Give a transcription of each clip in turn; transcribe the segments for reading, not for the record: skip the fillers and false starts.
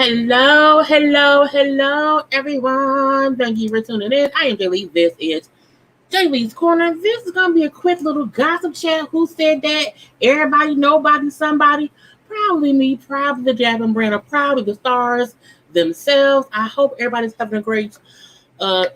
Hello, everyone. Thank you for tuning in. I am Jaylee. This is JLeesCorner. This is going to be a quick little gossip chat. Who said that? Everybody, nobody, somebody. Probably me, probably the Javin brand, or probably the stars themselves. I hope everybody's having a great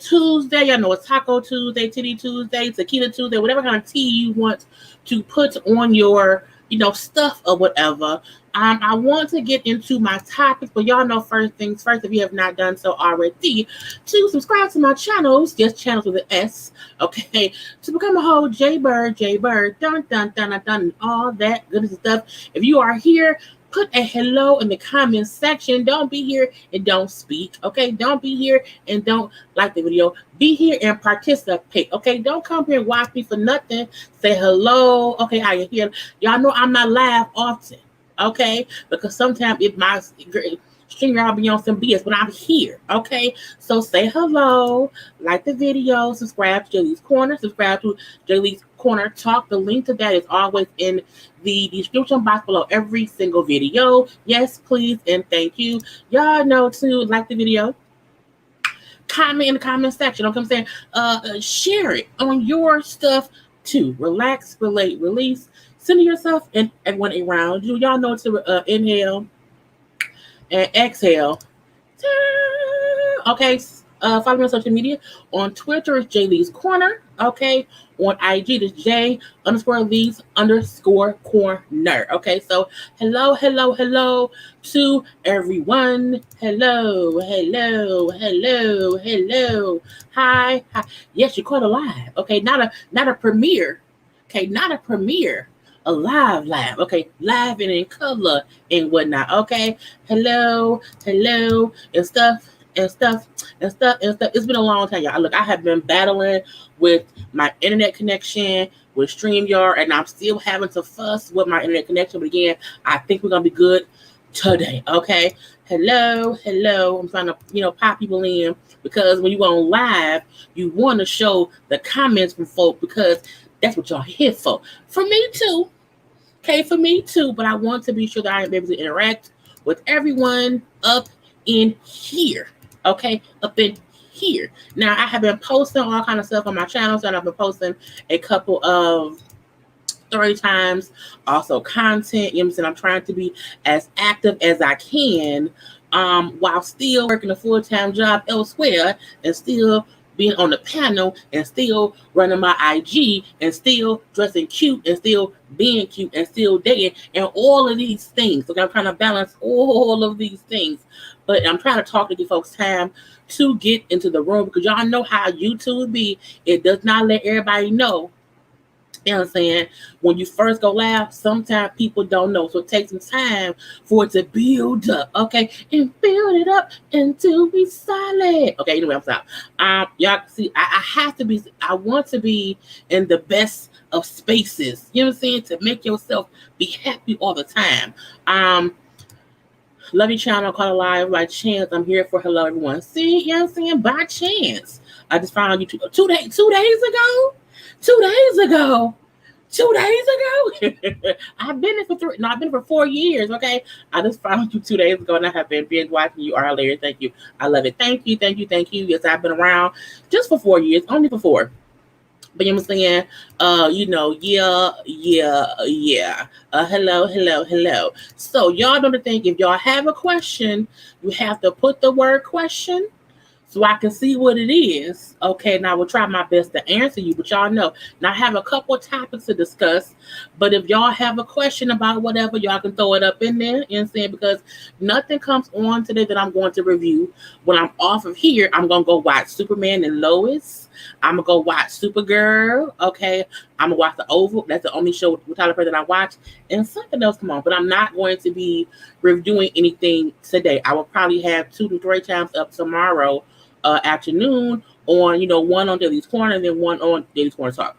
Tuesday. Y'all know it's Taco Tuesday, Titty Tuesday, Tequila Tuesday, whatever kind of tea you want to put on your, stuff or whatever. I want to get into my topics, but y'all know first things first, if you have not done so already, to subscribe to my channels, just channels with an S, okay, to become a whole JayBird, dun, all that good stuff. If you are here, put a hello in the comment section. Don't be here and don't speak, okay? Don't be here and don't like the video. Be here and participate, okay? Don't come here and watch me for nothing. Say hello, okay? How you here? Y'all know I'm not live often, okay? Because sometimes it might stream y'all be on some BS, but I'm here, okay? So say hello, like the video, subscribe to JayLeesCorner, subscribe to JayLeesCorner Talk. The link to that is always in the description box below every single video. Yes, please, and thank you. Y'all know to like the video, comment in the comment section, you know what I'm saying? Share it on your stuff too. Relax, relate, release. Center yourself and everyone around you. Y'all know to inhale and exhale. Okay, follow me on social media. On Twitter, it's JayLeesCorner. Okay, on IG, it's J_Lees_Corner. Okay, so hello to everyone. Hello. Hi. Yes, you caught a live. Okay, not a premiere. Okay, not a premiere. A live, okay, live and in color and whatnot, okay, hello, and stuff. It's been a long time, y'all. Look, I have been battling with my internet connection, with StreamYard, and I'm still having to fuss with my internet connection, but again, I think we're going to be good today, okay, hello, I'm trying to, pop people in, because when you go on live, you want to show the comments from folk, because that's what y'all here for. For me too. Okay, for me too, but I want to be sure that I am able to interact with everyone up in here. Okay, up in here. Now, I have been posting all kind of stuff on my channel, so I've been posting a couple of story times, also content. You know what I'm saying? I'm trying to be as active as I can while still working a full-time job elsewhere and still being on the panel and still running my IG and still dressing cute and still being cute and still dating and all of these things. So I'm trying to balance all of these things. But I'm trying to talk to you folks time to get into the room, because y'all know how YouTube be. It does not let everybody know. You know what I'm saying? When you first go live, sometimes people don't know. So it takes some time for it to build up, okay? And build it up until we solid. Okay, anyway, I'm sorry. Y'all see, I want to be in the best of spaces. You know what I'm saying? To make yourself be happy all the time. Love you, channel. Call it live by chance. I'm here for hello, everyone. See, you know what I'm saying? By chance. I just found you two days ago. 2 days ago. 2 days ago. I've been in for 4 years. Okay. I just found you 2 days ago and I have been binge watching you. Are hilarious. Thank you. I love it. Thank you. Yes, I've been around just for 4 years, only for 4. But you know what I'm saying? Yeah. Hello. So y'all know the thing. If y'all have a question, you have to put the word question so I can see what it is. Okay, and I will try my best to answer you. But y'all know, now I have a couple of topics to discuss. But if y'all have a question about whatever, y'all can throw it up in there. You know what I'm saying? Because nothing comes on today that I'm going to review. When I'm off of here, I'm going to go watch Superman and Lois. I'm going to go watch Supergirl. Okay, I'm going to watch The Oval. That's the only show with Tyler Perry that I watch. And something else come on. But I'm not going to be reviewing anything today. I will probably have 2 to 3 times up tomorrow afternoon on, one on JayLeesCorner and then one on JayLeesCorner Talk.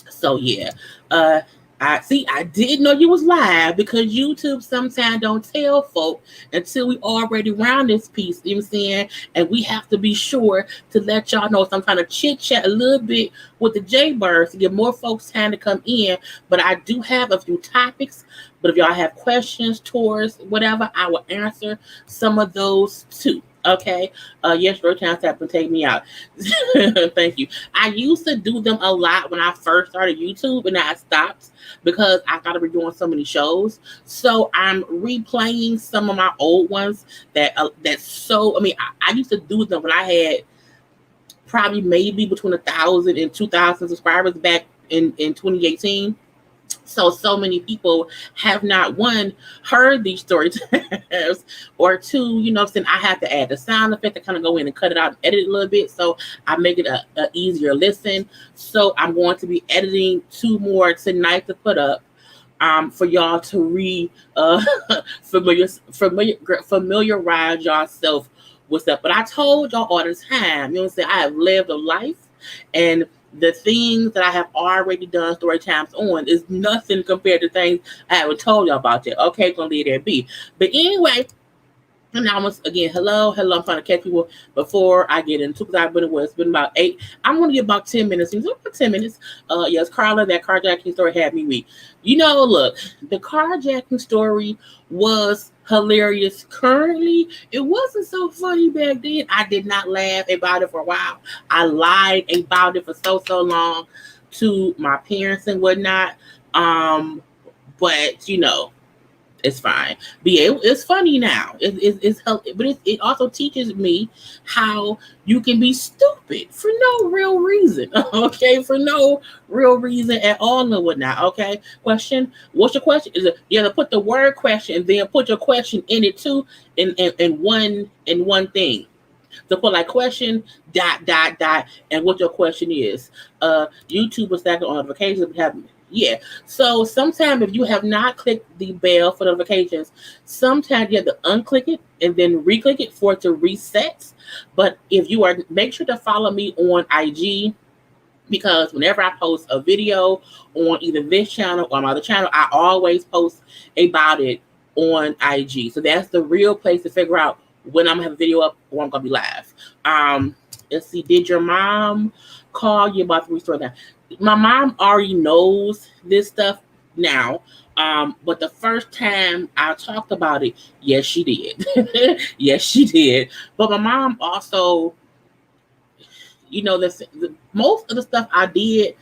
So yeah, I didn't know you was live because YouTube sometimes don't tell folk until we already around this piece, you know what I'm saying? And we have to be sure to let y'all know. So I'm trying to chit chat a little bit with the JayBirds to give more folks time to come in. But I do have a few topics. But if y'all have questions, tours, whatever, I will answer some of those too. Okay. Yes, Road Town Tap can take me out. Thank you. I used to do them a lot when I first started YouTube, and I stopped because I thought I was doing so many shows. So I'm replaying some of my old ones that's so. I mean, I used to do them when I had probably maybe between 1,000 and 2,000 subscribers back in 2018. So many people have not, one, heard these story times, or two, you know what I'm saying, I have to add the sound effect to kind of go in and cut it out and edit it a little bit so I make it a easier listen. So I'm going to be editing 2 more tonight to put up for y'all to familiarize yourself with stuff. But I told y'all all the time, you know what I'm saying, I have lived a life, and the things that I have already done story times on is nothing compared to things I haven't told y'all about yet. Okay, gonna leave that be. But anyway, and now once again, hello. I'm trying to catch people before I get into, because it's been about 8. I'm gonna get about 10 minutes. About 10 minutes. Yes, Karla, that carjacking story had me weak. You know, look, the carjacking story was hilarious. Currently, it wasn't so funny back then. I did not laugh about it for a while. I lied about it for so long to my parents and whatnot. But you know, it's fine. But yeah, it's funny now. But it also teaches me how you can be stupid for no real reason. Okay, for no real reason at all and whatnot. Okay, question. What's your question? Is it you have to put the word question and then put your question in it too in one thing. So put like question ... and what your question is. YouTube was stacking on notifications. Yeah. So sometimes if you have not clicked the bell for notifications, sometimes you have to unclick it and then re-click it for it to reset. But if you are, make sure to follow me on IG, because whenever I post a video on either this channel or my other channel, I always post about it on IG. So that's the real place to figure out when I'm gonna have a video up or I'm gonna be live. Let's see. Did your mom call you about the restore that? My mom already knows this stuff now. But the first time I talked about it, yes, she did. Yes, she did. But my mom also, you know, most of the stuff I did,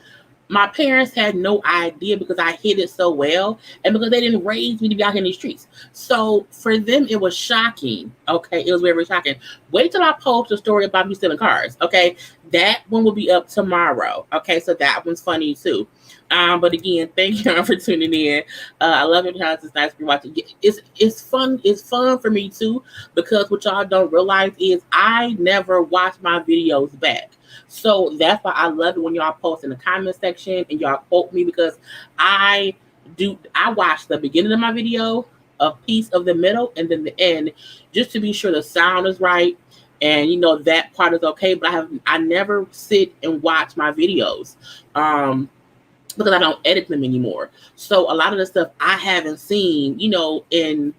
my parents had no idea because I hid it so well, and because they didn't raise me to be out here in the streets. So for them, it was shocking. Okay, it was very, very shocking. Wait till I post a story about me stealing cars. Okay, that one will be up tomorrow. Okay, so that one's funny too. But again, thank you for tuning in. I love your time. It's nice to be watching. It's fun. It's fun for me too, because what y'all don't realize is I never watch my videos back. So that's why I love it when y'all post in the comment section and y'all quote me, because I watch the beginning of my video, a piece of the middle, and then the end, just to be sure the sound is right. And you know that part is okay. But I never sit and watch my videos. Because I don't edit them anymore. So a lot of the stuff I haven't seen, you know, in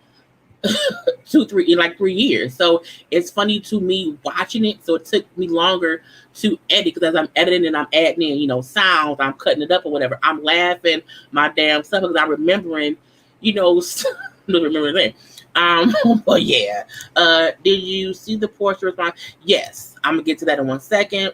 3 years. So it's funny to me watching it. So it took me longer to edit, because as I'm editing and I'm adding in, you know, sounds, I'm cutting it up or whatever, I'm laughing my damn stuff because I'm remembering, you know, remember that. But yeah. Did you see the Porsche response? Yes. I'm gonna get to that in 1 second.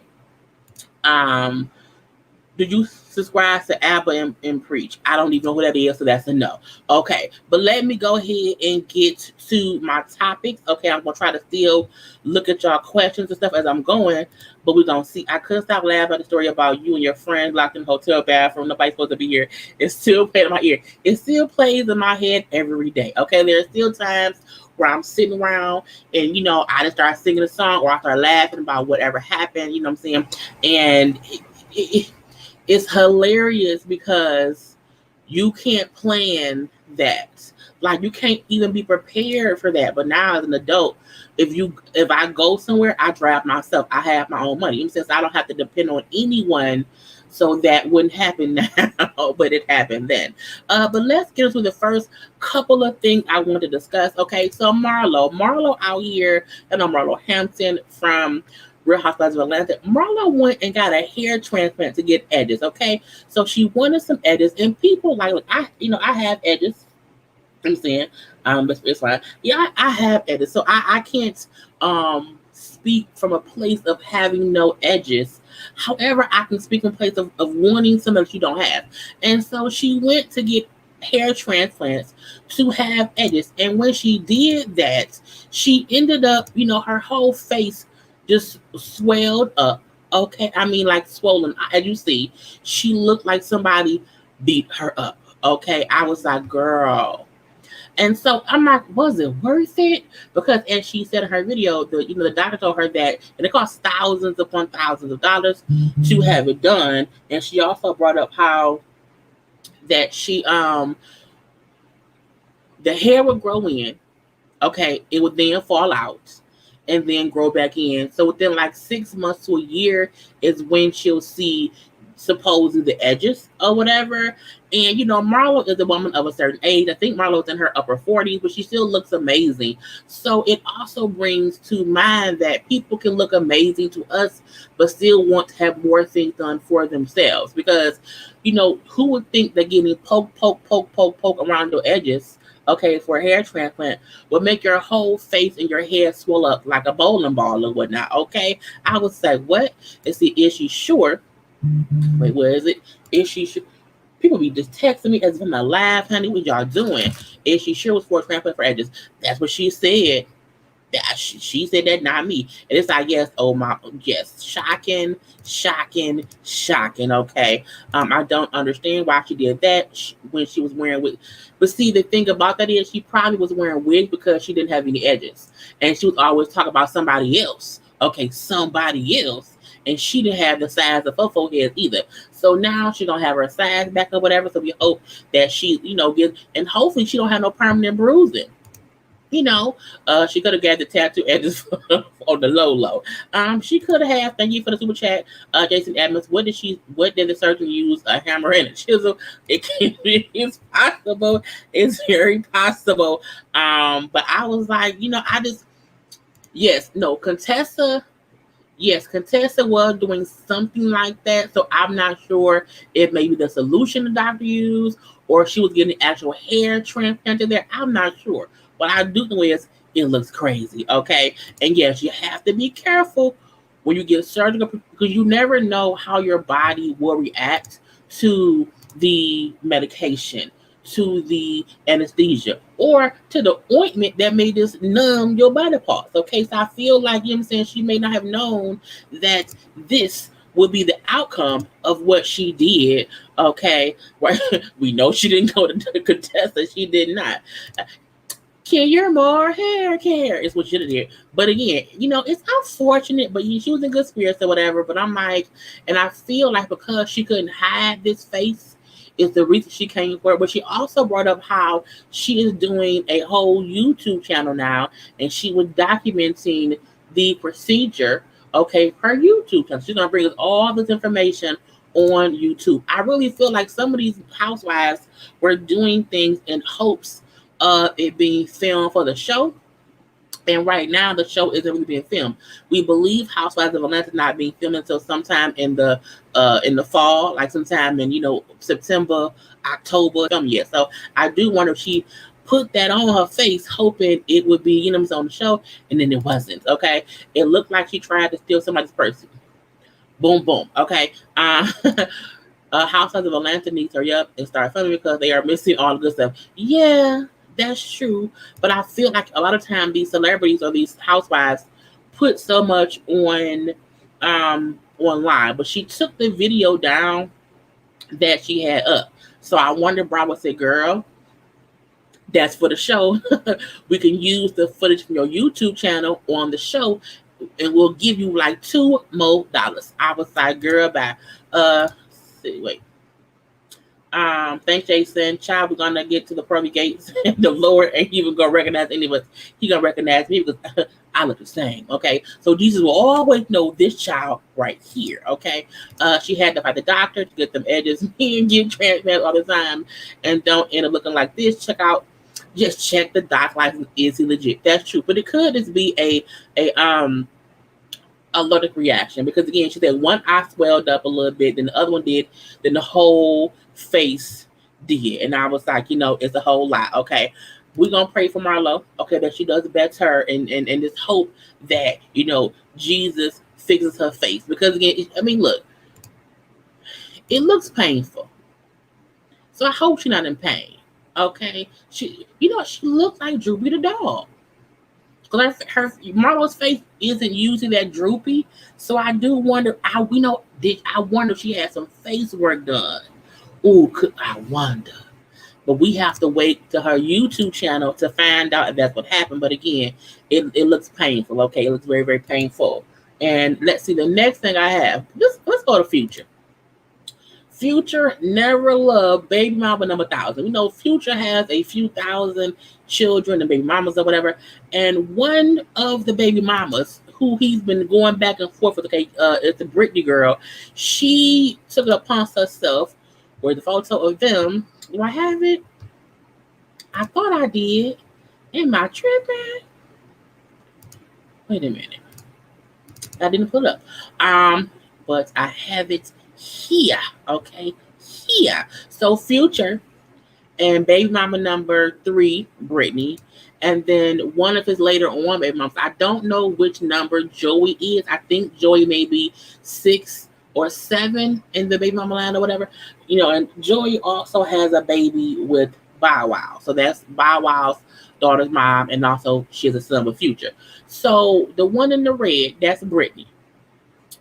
Did you subscribe to Abba and Preach? I don't even know who that is, so that's a no. Okay, but let me go ahead and get to my topics. Okay, I'm going to try to still look at y'all questions and stuff as I'm going, but we're going to see. I couldn't stop laughing at the story about you and your friend locked in the hotel bathroom. Nobody's supposed to be here. It still plays in my ear. It still plays in my head every day. Okay, there are still times where I'm sitting around and, you know, I just start singing a song, or I start laughing about whatever happened, you know what I'm saying? And it's hilarious because you can't plan that. Like, you can't even be prepared for that. But now as an adult, if I go somewhere, I drive myself. I have my own money. Since I don't have to depend on anyone So that wouldn't happen now, but it happened then. But let's get into the first couple of things I want to discuss. Okay, so Marlo out here, and Marlo Hampton from Real Housewives of Atlanta. Marlo went and got a hair transplant to get edges. Okay, so she wanted some edges, and people like I have edges. I'm saying, it's fine. Yeah, I have edges, so I can't speak from a place of having no edges. However, I can speak from a place of wanting something that you don't have. And so she went to get hair transplants to have edges. And when she did that, she ended up, her whole face just swelled up. Okay, I mean, like swollen. As you see, she looked like somebody beat her up. Okay, I was like, girl. And so I'm like, was it worth it? Because as she said in her video, the doctor told her that it costs thousands upon thousands of dollars to have it done. And she also brought up how that the hair would grow in, okay, it would then fall out and then grow back in. So within like 6 months to a year is when she'll see supposedly the edges or whatever. And Marlo is a woman of a certain age. I think Marlo's in her upper 40s, but she still looks amazing. So it also brings to mind that people can look amazing to us, but still want to have more things done for themselves. Because, who would think that getting poke around your edges, okay, for a hair transplant will make your whole face and your hair swell up like a bowling ball or whatnot, okay? I would say, what? Is she sure? Wait, where is it? Is she sure? People be just texting me as if I'm alive, honey. What y'all doing? Is she sure it was for a transplant for edges? That's what she said. She said that, not me. And it's like, yes, yes, shocking. Okay, I don't understand why she did that when she was wearing wig. But see, the thing about that is she probably was wearing wig because she didn't have any edges, and she was always talking about somebody else. Okay, somebody else. And she didn't have the size of her forehead either. So now she's gonna have her size back or whatever. So we hope that she, gets, and hopefully she don't have no permanent bruising. She could have got the tattoo edges on the low. She could have. Thank you for the super chat, Jason Edmonds. What did the surgeon use? A hammer and a chisel? It's possible. It's very possible. But I was like, Contessa. Yes, Contessa was doing something like that. So I'm not sure if maybe the solution the doctor used or she was getting actual hair transplanted there. I'm not sure. What I do know is it looks crazy, okay? And yes, you have to be careful when you get surgical because you never know how your body will react to the medication, to the anesthesia, or to the ointment that may just numb your body parts. Okay, so I feel like, she may not have known that this would be the outcome of what she did. Okay, right? We know she didn't go to Contessa. She did not. Care more hair care is what she did. But again, it's unfortunate, but she was in good spirits or whatever. But I'm like, and I feel like because she couldn't hide this face is the reason she came for it. But she also brought up how she is doing a whole YouTube channel now, and she was documenting the procedure, okay, her YouTube channel. She's gonna bring us all this information on YouTube. I really feel like some of these housewives were doing things in hopes of it being filmed for the show. And right now, the show isn't really being filmed. We believe Housewives of Atlanta not being filmed until sometime in the fall, like sometime in September, October. Yet, so I do wonder if she put that on her face, hoping it would be on the show, and then it wasn't. Okay, it looked like she tried to steal somebody's purse. Boom, boom. Okay. Housewives of Atlanta needs to hurry up and start filming because they are missing all the good stuff. Yeah. That's true, but I feel like a lot of times these celebrities or these housewives put so much on online, but she took the video down that she had up. So I wonder, Bravo said, girl, that's for the show. We can use the footage from your YouTube channel on the show, and we'll give you like $2 more. I was like, girl, bye. Wait. Thanks, Jason. Child, we're gonna get to the pearly gates. The Lord ain't even gonna recognize any of us. He gonna recognize me because I look the same. Okay, so Jesus will always know this child right here. Okay, she had to fight the doctor to get them edges and get transplants all the time, and don't end up looking like this. Just check the doc license. Is he legit? That's true, but it could just be a allergic reaction because again, she said one eye swelled up a little bit, then the other one did, then the whole face did, and I was like, it's a whole lot. Okay, we're gonna pray for Marlo, okay, that she does better, and just hope that Jesus fixes her face because again, I mean, look, it looks painful, so I hope she's not in pain. Okay, she looks like Droopy the dog. Because her Marlo's face isn't usually that droopy, so I do wonder. I wonder if she had some face work done. Ooh, I wonder? But we have to wait to her YouTube channel to find out if that's what happened. But again, it looks painful. Okay, it looks very, very painful. And let's see the next thing I have. Let's go to Future. Future never loved baby mama number 1,000. We know Future has a few thousand children and baby mamas or whatever. And one of the baby mamas who he's been going back and forth with, okay, it's the Britney girl. She took it upon herself where the photo of them. Do I have it? I thought I did. Am I tripping? Wait a minute. I didn't put it up. But I have it here. Okay. Here. So Future and baby mama number 3, Britney, and then one of his later on baby mamas. I don't know which number Joey is. I think Joey may be 6 or 7 in the baby mama land or whatever. And Joey also has a baby with Bow Wow. So that's Bow Wow's daughter's mom, and also she has a son with Future. So the one in the red, that's Britney.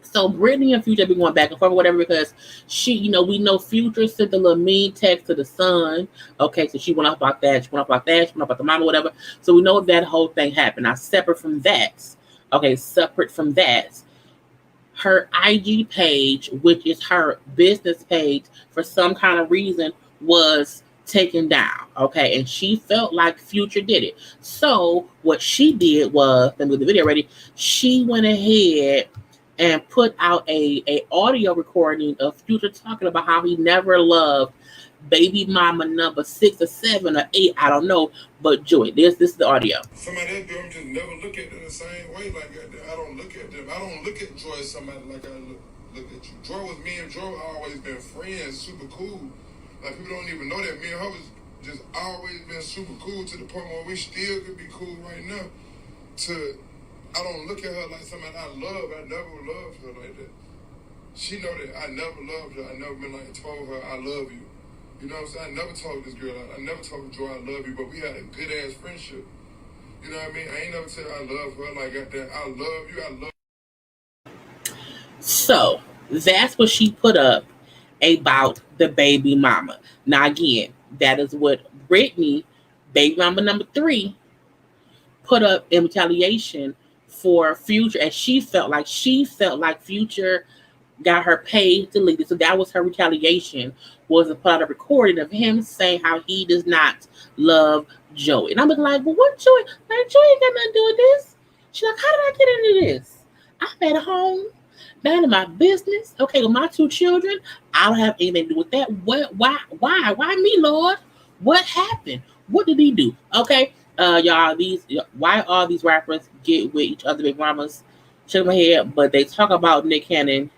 So Britney and Future have been going back and forth or whatever because we know Future sent a little mean text to the son. Okay, so she went off about that. She went off about the mom or whatever. So we know that whole thing happened. Now, separate from that, her IG page, which is her business page, for some kind of reason, was taken down. Okay, and she felt like Future did it. So what she did was, let me get the video ready. She went ahead and put out a audio recording of Future talking about how he never loved baby mama number 6 or 7 or 8, I don't know, but Joy, this is the audio. Somebody else just never look at them the same way. Like I don't look at them. I don't look at Joy as somebody like I look at you. Joy was me and Joy always been friends, super cool. Like people don't even know that me and her was just always been super cool to the point where we still could be cool right now. I don't look at her like somebody I love. I never loved her like that. She know that I never loved her. I never been like told her I love you. You know what I'm saying? I never told this girl, I never told Joy I love you, but we had a good ass friendship. You know what I mean? I ain't never tell her I love her like that. I love you. I love you. So that's what she put up about the baby mama. Now again, that is what Britney, baby mama number 3, put up in retaliation for Future, and she felt like Future got her page deleted. So that was her retaliation, was to put out a recording of him saying how he does not love Joey. And I'm like, well, what Joey? Like, Joey ain't got nothing to do with this. She's like, how did I get into this? I'm at home, minding my business. Okay, with my 2 children, I don't have anything to do with that. What? Why me, Lord? What happened? What did he do? Okay. Y'all, why all these rappers get with each other, big mamas? Shake my head, but they talk about Nick Cannon.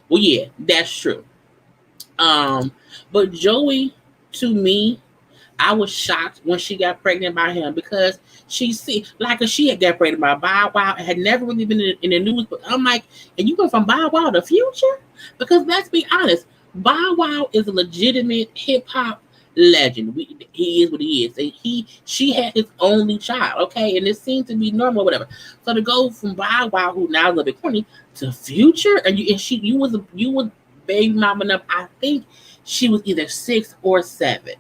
Well, yeah, that's true. But Joey, to me, I was shocked when she got pregnant by him because she had got pregnant by Bow Wow and had never really been in the news. But I'm like, and you went from Bow Wow to Future? Because let's be honest, Bow Wow is a legitimate hip hop legend. He is what he is. And she had his only child, okay, and it seemed to be normal, or whatever. So to go from Bow Wow, who now is a little bit corny, to Future, and you was baby mama up. I think she was either 6 or 7.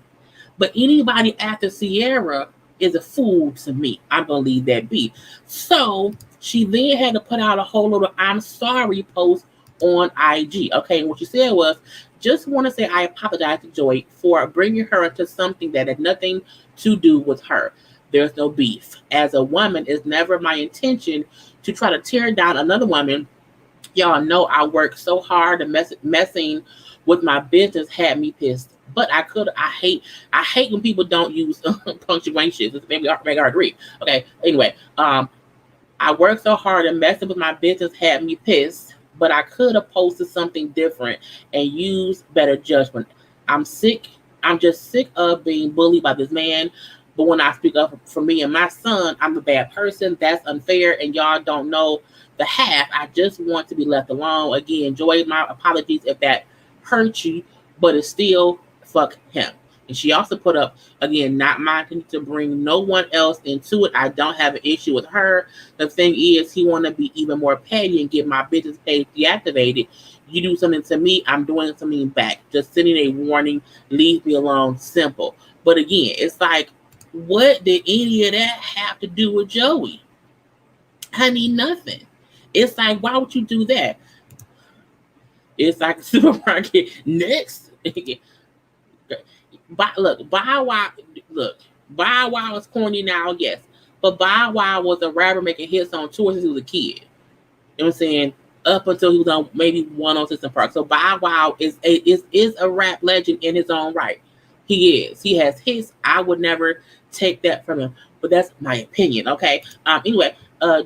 But anybody after Sierra is a fool to me. I'm gonna leave that be. So she then had to put out a whole little "I'm sorry" post on IG. Okay, and what she said was, just want to say I apologize to Joy for bringing her into something that had nothing to do with her. there's no beef. As a woman, it's never my intention to try to tear down another woman. Y'all know I work so hard and messing with my business had me pissed. But I hate when people don't use punctuation. Maybe I agree. Okay. Anyway, I worked so hard and messing with my business had me pissed. But I could have posted something different and used better judgment. I'm sick. I'm just sick of being bullied by this man. But when I speak up for me and my son, I'm a bad person. That's unfair, and y'all don't know the half. I just want to be left alone. Again, Joy, my apologies if that hurt you, but it's still fuck him. And she also put up, again, not minding to bring no one else into it. I don't have an issue with her. The thing is, he want to be even more petty and get my business page deactivated. You do something to me, I'm doing something back. Just sending a warning, leave me alone, simple. But again, it's like, what did any of that have to do with Joey? Honey, nothing. It's like, why would you do that? It's like a supermarket. Next. Bow Wow is corny now, yes. But Bow Wow was a rapper making hits on tour since he was a kid. You know what I'm saying? Up until he was on maybe one on System Park. So Bow Wow is a rap legend in his own right. He is. He has hits. I would never take that from him. But that's my opinion, okay? Anyway,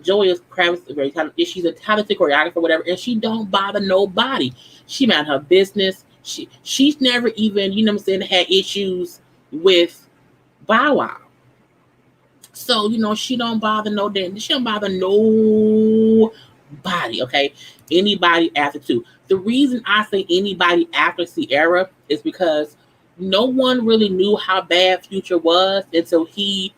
Joy is very talented. She's a talented choreographer, whatever, and she don't bother nobody. She mind her business. She's never even, you know what I'm saying, had issues with Bow Wow. So, you know, she don't bother nobody, okay? Anybody after two. The reason I say anybody after Sierra is because no one really knew how bad Future was until him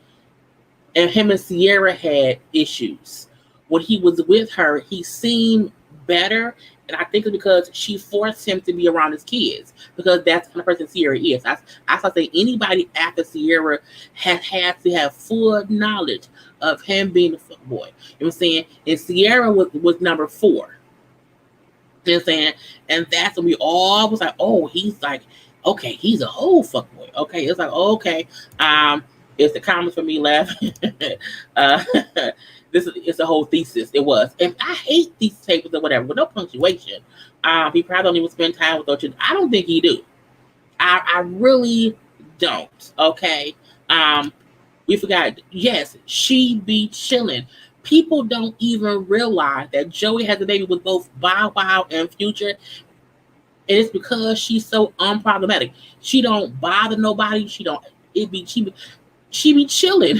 and Sierra had issues. When he was with her, he seemed better. And I think it's because she forced him to be around his kids, because that's the kind of person Sierra is. I say anybody after Sierra has had to have full knowledge of him being a fuckboy. You know what I'm saying? And Sierra was number 4. You know what I'm saying? And that's when we all was like, oh, he's like, okay, he's a whole fuckboy. Okay, it's like, okay. It's the comments for me laughing. It's a whole thesis. It was. And I hate these papers or whatever with no punctuation. He probably don't even spend time with those children. I don't think he do. I really don't. Okay. We forgot. Yes, she be chilling. People don't even realize that Joey has a baby with both Bow Wow and Future. And it's because she's so unproblematic. She don't bother nobody. She be chilling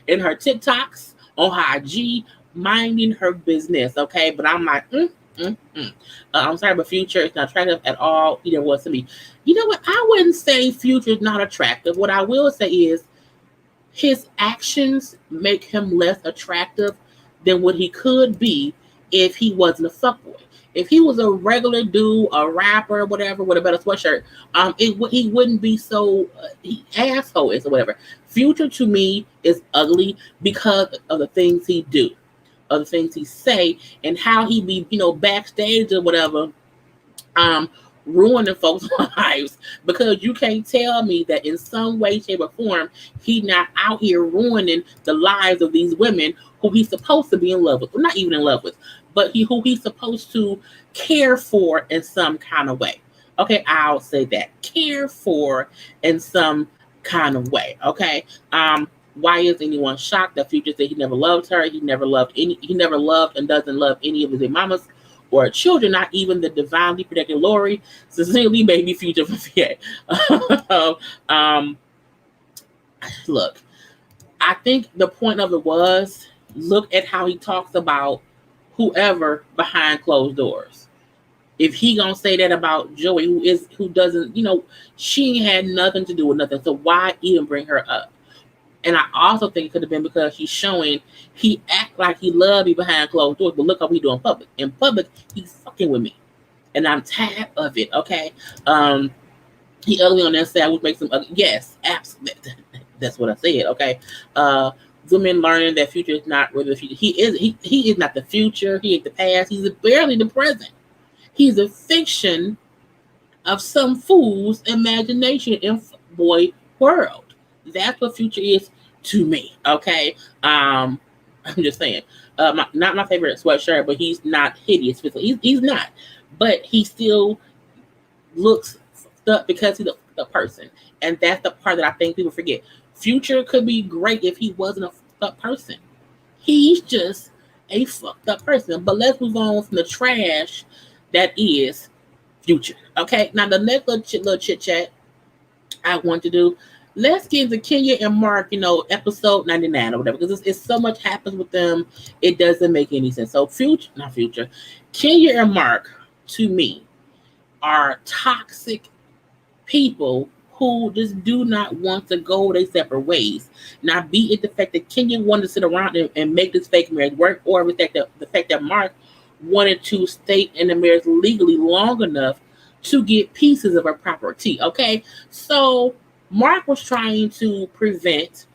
in her TikToks, on her IG, minding her business, okay? But I'm like, I'm sorry, but Future is not attractive at all. Either was to me. You know what? I wouldn't say Future is not attractive. What I will say is his actions make him less attractive than what he could be if he wasn't a fuckboy. If he was a regular dude, a rapper, whatever, with a better sweatshirt, he wouldn't be so asshole or whatever. Future to me is ugly because of the things he do, of the things he say, and how he be, backstage or whatever, ruining folks' lives. Because you can't tell me that in some way, shape, or form, he not out here ruining the lives of these women who he's supposed to be in love with. Well, not even in love with, but who he's supposed to care for in some kind of way. Okay, I'll say that. Care for in some kind of way. Okay. Why is anyone shocked that Future said he never loved her? He never loved and doesn't love any of his mamas or children, not even the divinely protected Lori. Sincerely, baby Future from VA. Look, I think the point of it was, look at how he talks about whoever behind closed doors. If he gonna say that about Joey, who doesn't, she had nothing to do with nothing. So why even bring her up? And I also think it could have been because he's showing he act like he loved me behind closed doors, but look how we do in public. In public, he's fucking with me, and I'm tired of it. Okay, he ugly on that side, which makes him ugly. Yes, absolutely. That's what I said. Okay, women learning that Future is not really the future. He is not the future. He is the past. He's barely the present. He's a fiction of some fool's imagination in boy world. That's what Future is to me. Okay, I'm just saying. Not my favorite sweatshirt, but he's not hideous. He's not, but he still looks up because he's a person, and that's the part that I think people forget. Future could be great if he wasn't a fucked up person. He's just a fucked up person. But let's move on from the trash that is Future. Okay, now the next little chit chat I want to do. Let's get into Kenya and Mark, episode 99 or whatever, because it's so much happens with them, it doesn't make any sense. So, not Future, Kenya and Mark, to me, are toxic people who just do not want to go their separate ways. Now, be it the fact that Kenya wanted to sit around and make this fake marriage work, or the fact that Mark wanted to stay in the marriage legally long enough to get pieces of her property. Okay, so Mark was trying to prevent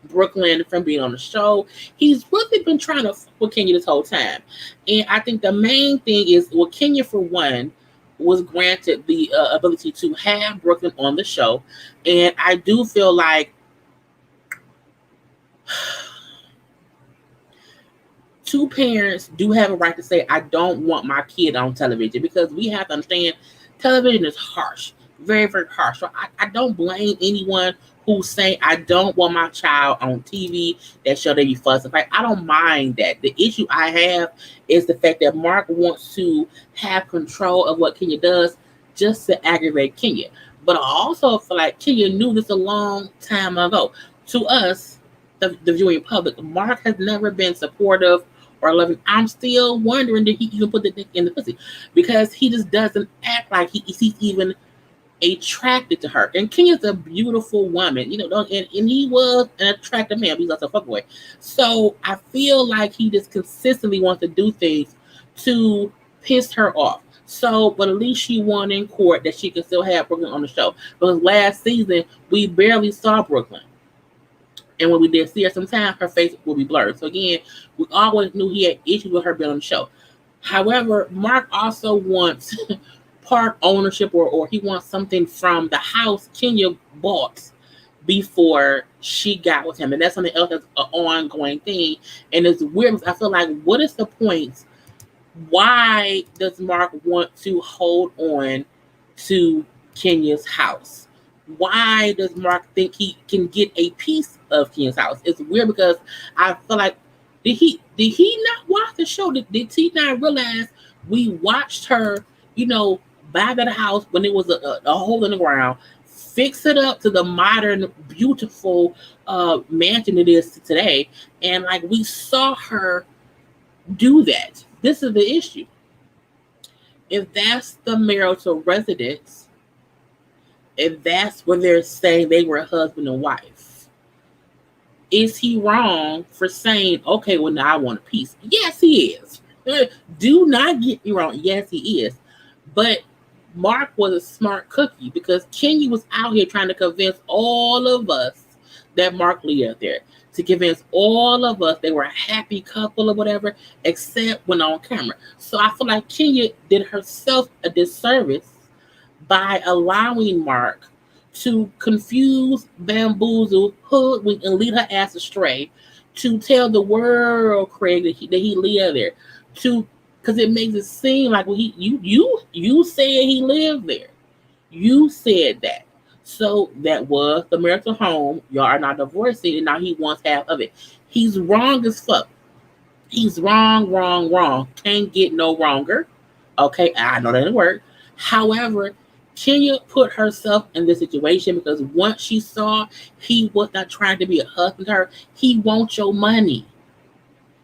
Brooklyn from being on the show. He's really been trying to fuck with Kenya this whole time. And I think the main thing is, well, Kenya, for one, was granted the ability to have Brooklyn on the show. And I do feel like two parents do have a right to say, I don't want my kid on television, because we have to understand television is harsh, very, very harsh. So I don't blame anyone who's saying, I don't want my child on TV that show they be fussing. Like, I don't mind that. The issue I have is the fact that Mark wants to have control of what Kenya does just to aggravate Kenya. But I also feel like Kenya knew this a long time ago. To us, the viewing public, Mark has never been supportive or loving. I'm still wondering, did he even put the dick in the pussy? Because he just doesn't act like he's even attracted to her. And Kenya's a beautiful woman, and he was an attractive man, but he's also a fuckboy. So I feel like he just consistently wants to do things to piss her off. So, but at least she won in court that she can still have Brooklyn on the show. Because last season, we barely saw Brooklyn. And when we did see her sometimes, her face will be blurred. So again, we always knew he had issues with her being on the show. However, Mark also wants part ownership, or he wants something from the house Kenya bought before she got with him. And that's something else that's an ongoing thing. And it's weird because I feel like, what is the point? Why does Mark want to hold on to Kenya's house? Why does Mark think he can get a piece of Kenya's house? It's weird because I feel like, did he not watch the show? Did he not realize we watched her, buy that house when it was a hole in the ground, fix it up to the modern, beautiful mansion it is today, and like we saw her do that. This is the issue. If that's the marital residence, if that's where they're saying they were husband and wife, is he wrong for saying, okay, well, now I want a piece? Yes, he is. Do not get me wrong. Yes, he is. But Mark was a smart cookie, because Kenya was out here trying to convince all of us that Mark lived there, to convince all of us they were a happy couple or whatever, except when on camera. So I feel like Kenya did herself a disservice by allowing Mark to confuse, bamboozle, hoodwink, and lead her ass astray, to tell the world, Craig, that he lived there, because it makes it seem like, well, you said he lived there, you said that, so that was the marital home. Y'all are not divorcing, and now he wants half of it. He's wrong as fuck. He's wrong. Can't get no wronger. Okay, I know that didn't work. However, Kenya put herself in this situation because once she saw he was not trying to be a husband to her, he wants your money.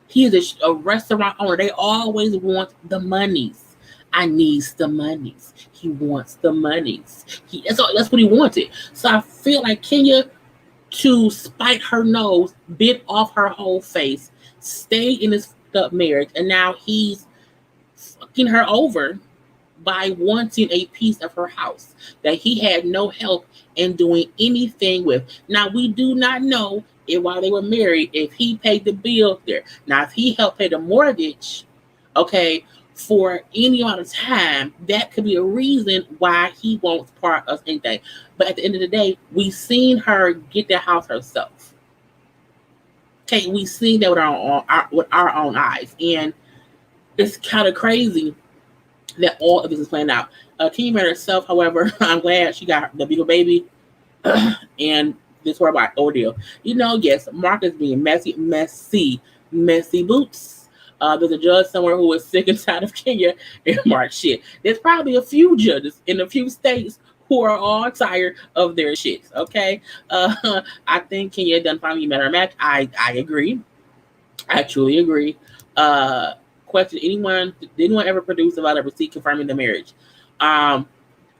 He is a restaurant owner. They always want the monies. I needs the monies. He wants the monies. That's what he wanted. So I feel like Kenya, to spite her nose, bit off her whole face, stayed in this marriage, and now he's fucking her over by wanting a piece of her house that he had no help in doing anything with. Now, we do not know if while they were married, if he paid the bill there. Now, if he helped pay the mortgage, okay, for any amount of time, that could be a reason why he won't part of anything. But at the end of the day, we've seen her get that house herself. Okay, we seen that with our own eyes, and it's kind of crazy that all of this is playing out. Kenya married herself, however, I'm glad she got the Beagle baby, and this word about ordeal. Yes, Mark is being messy boots. There's a judge somewhere who is sick and tired of Kenya and Mark shit. There's probably a few judges in a few states who are all tired of their shits. Okay, I think Kenya done finally met her match. I agree. I truly agree. Uh, Question: did anyone ever produce a valid receipt confirming the marriage? Um,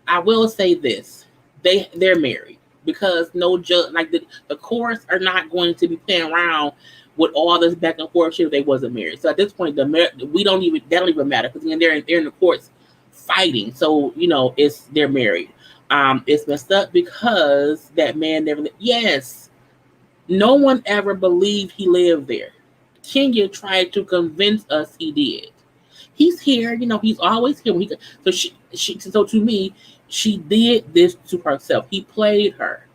I will say this: they're married because no judge, like the courts are not going to be playing around with all this back and forth shit if they wasn't married. So at this point, we don't even that don't even matter because they're in the courts fighting. So they're married. It's messed up because that man never. Yes, no one ever believed he lived there. Kenya tried to convince us he did. He's here, he's always here. So to me, she did this to herself. He played her,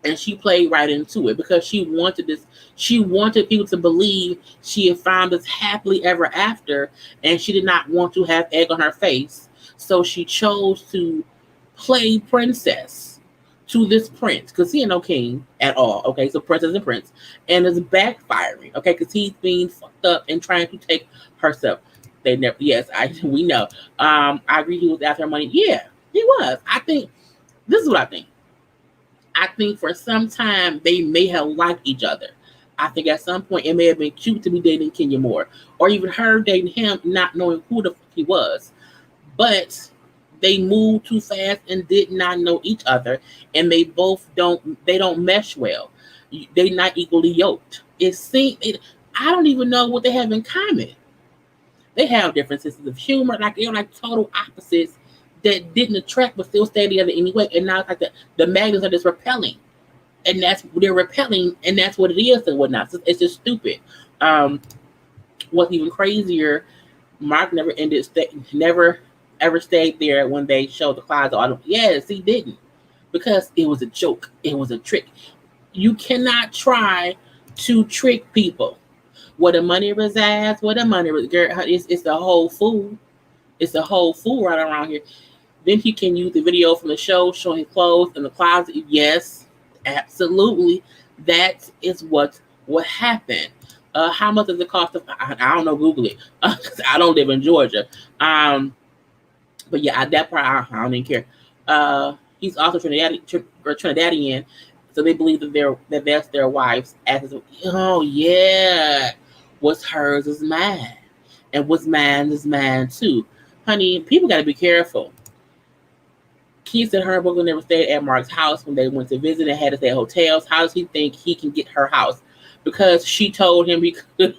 and she played right into it because she wanted this. She wanted people to believe she had found this happily ever after, and she did not want to have egg on her face. So she chose to play princess to this prince because he ain't no king at all. Okay, so princess and prince, and it's backfiring. Okay, because he's being fucked up and trying to take herself. They never. Yes, we know. I agree. He was after her money. Yeah, he was. I think this is what I think. I think for some time they may have liked each other. I think at some point it may have been cute to be dating Kenya Moore, or even her dating him, not knowing who the fuck he was. But they moved too fast and did not know each other, and they both don't mesh well. They're not equally yoked. I don't even know what they have in common. They have different senses of humor, like they're like total opposites that didn't attract but still stay together anyway. And now it's like the magnets are just repelling, and they're repelling, and that's what it is and whatnot. So it's just stupid. What's even crazier, Mark never ever stayed there when they showed the closet. Yes, he didn't, because it was a joke. It was a trick. You cannot try to trick people. Where the money resides, where the money resides, it's the whole fool. It's the whole fool right around here. Then he can use the video from the show showing his clothes in the closet. Yes, absolutely. That is what happened. How much does it cost? I don't know. Google it. I don't live in Georgia. But yeah, that part I don't even care. He's also Trinidadian, so they believe that that's their wives. Oh yeah, what's hers is mine, and what's mine is mine too, honey. People got to be careful. Keith said her and Brooklyn never stayed at Mark's house when they went to visit and had to stay at hotels. How does he think he can get her house? Because she told him he could,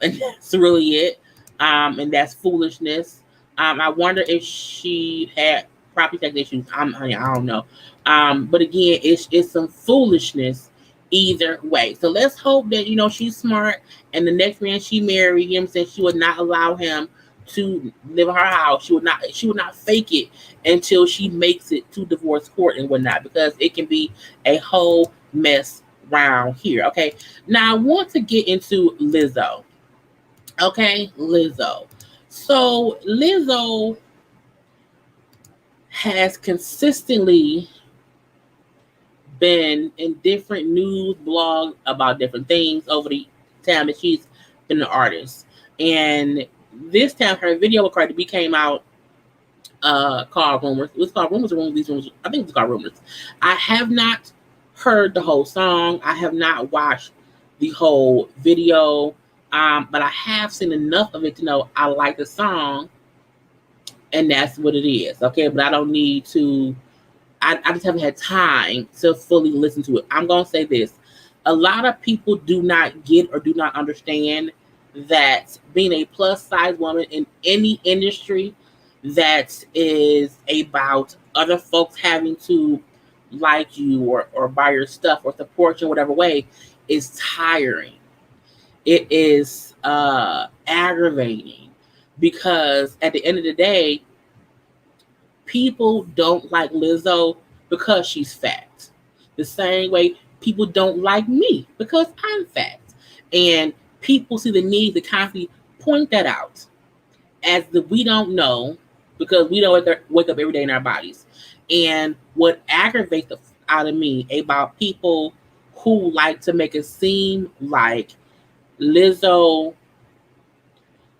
and that's really it. And that's foolishness. I wonder if she had property tax issues. I don't know. But again, it's some foolishness either way. So let's hope that she's smart, and the next man she married, said she would not allow him to live in her house. She would not fake it until she makes it to divorce court and whatnot, because it can be a whole mess around here. Okay, now I want to get into Lizzo. Okay, Lizzo. So Lizzo has consistently been in different news blogs about different things over the time that she's been an artist. And this time her video with Cardi B came out called Rumors. It was called Rumors or Rumors. These Rumors. I think it was called Rumors. I have not heard the whole song. I have not watched the whole video. But I have seen enough of it to know I like the song, and that's what it is. Okay, but I don't need to. I just haven't had time to fully listen to it. I'm gonna say this: a lot of people do not get or do not understand that being a plus size woman in any industry that is about other folks having to like you or buy your stuff or support you in whatever way is tiring. It is aggravating, because at the end of the day, people don't like Lizzo because she's fat. The same way people don't like me because I'm fat. And people see the need to constantly point that out as the we don't know because we don't wake up every day in our bodies. And what aggravates the out of me about people who like to make it seem like Lizzo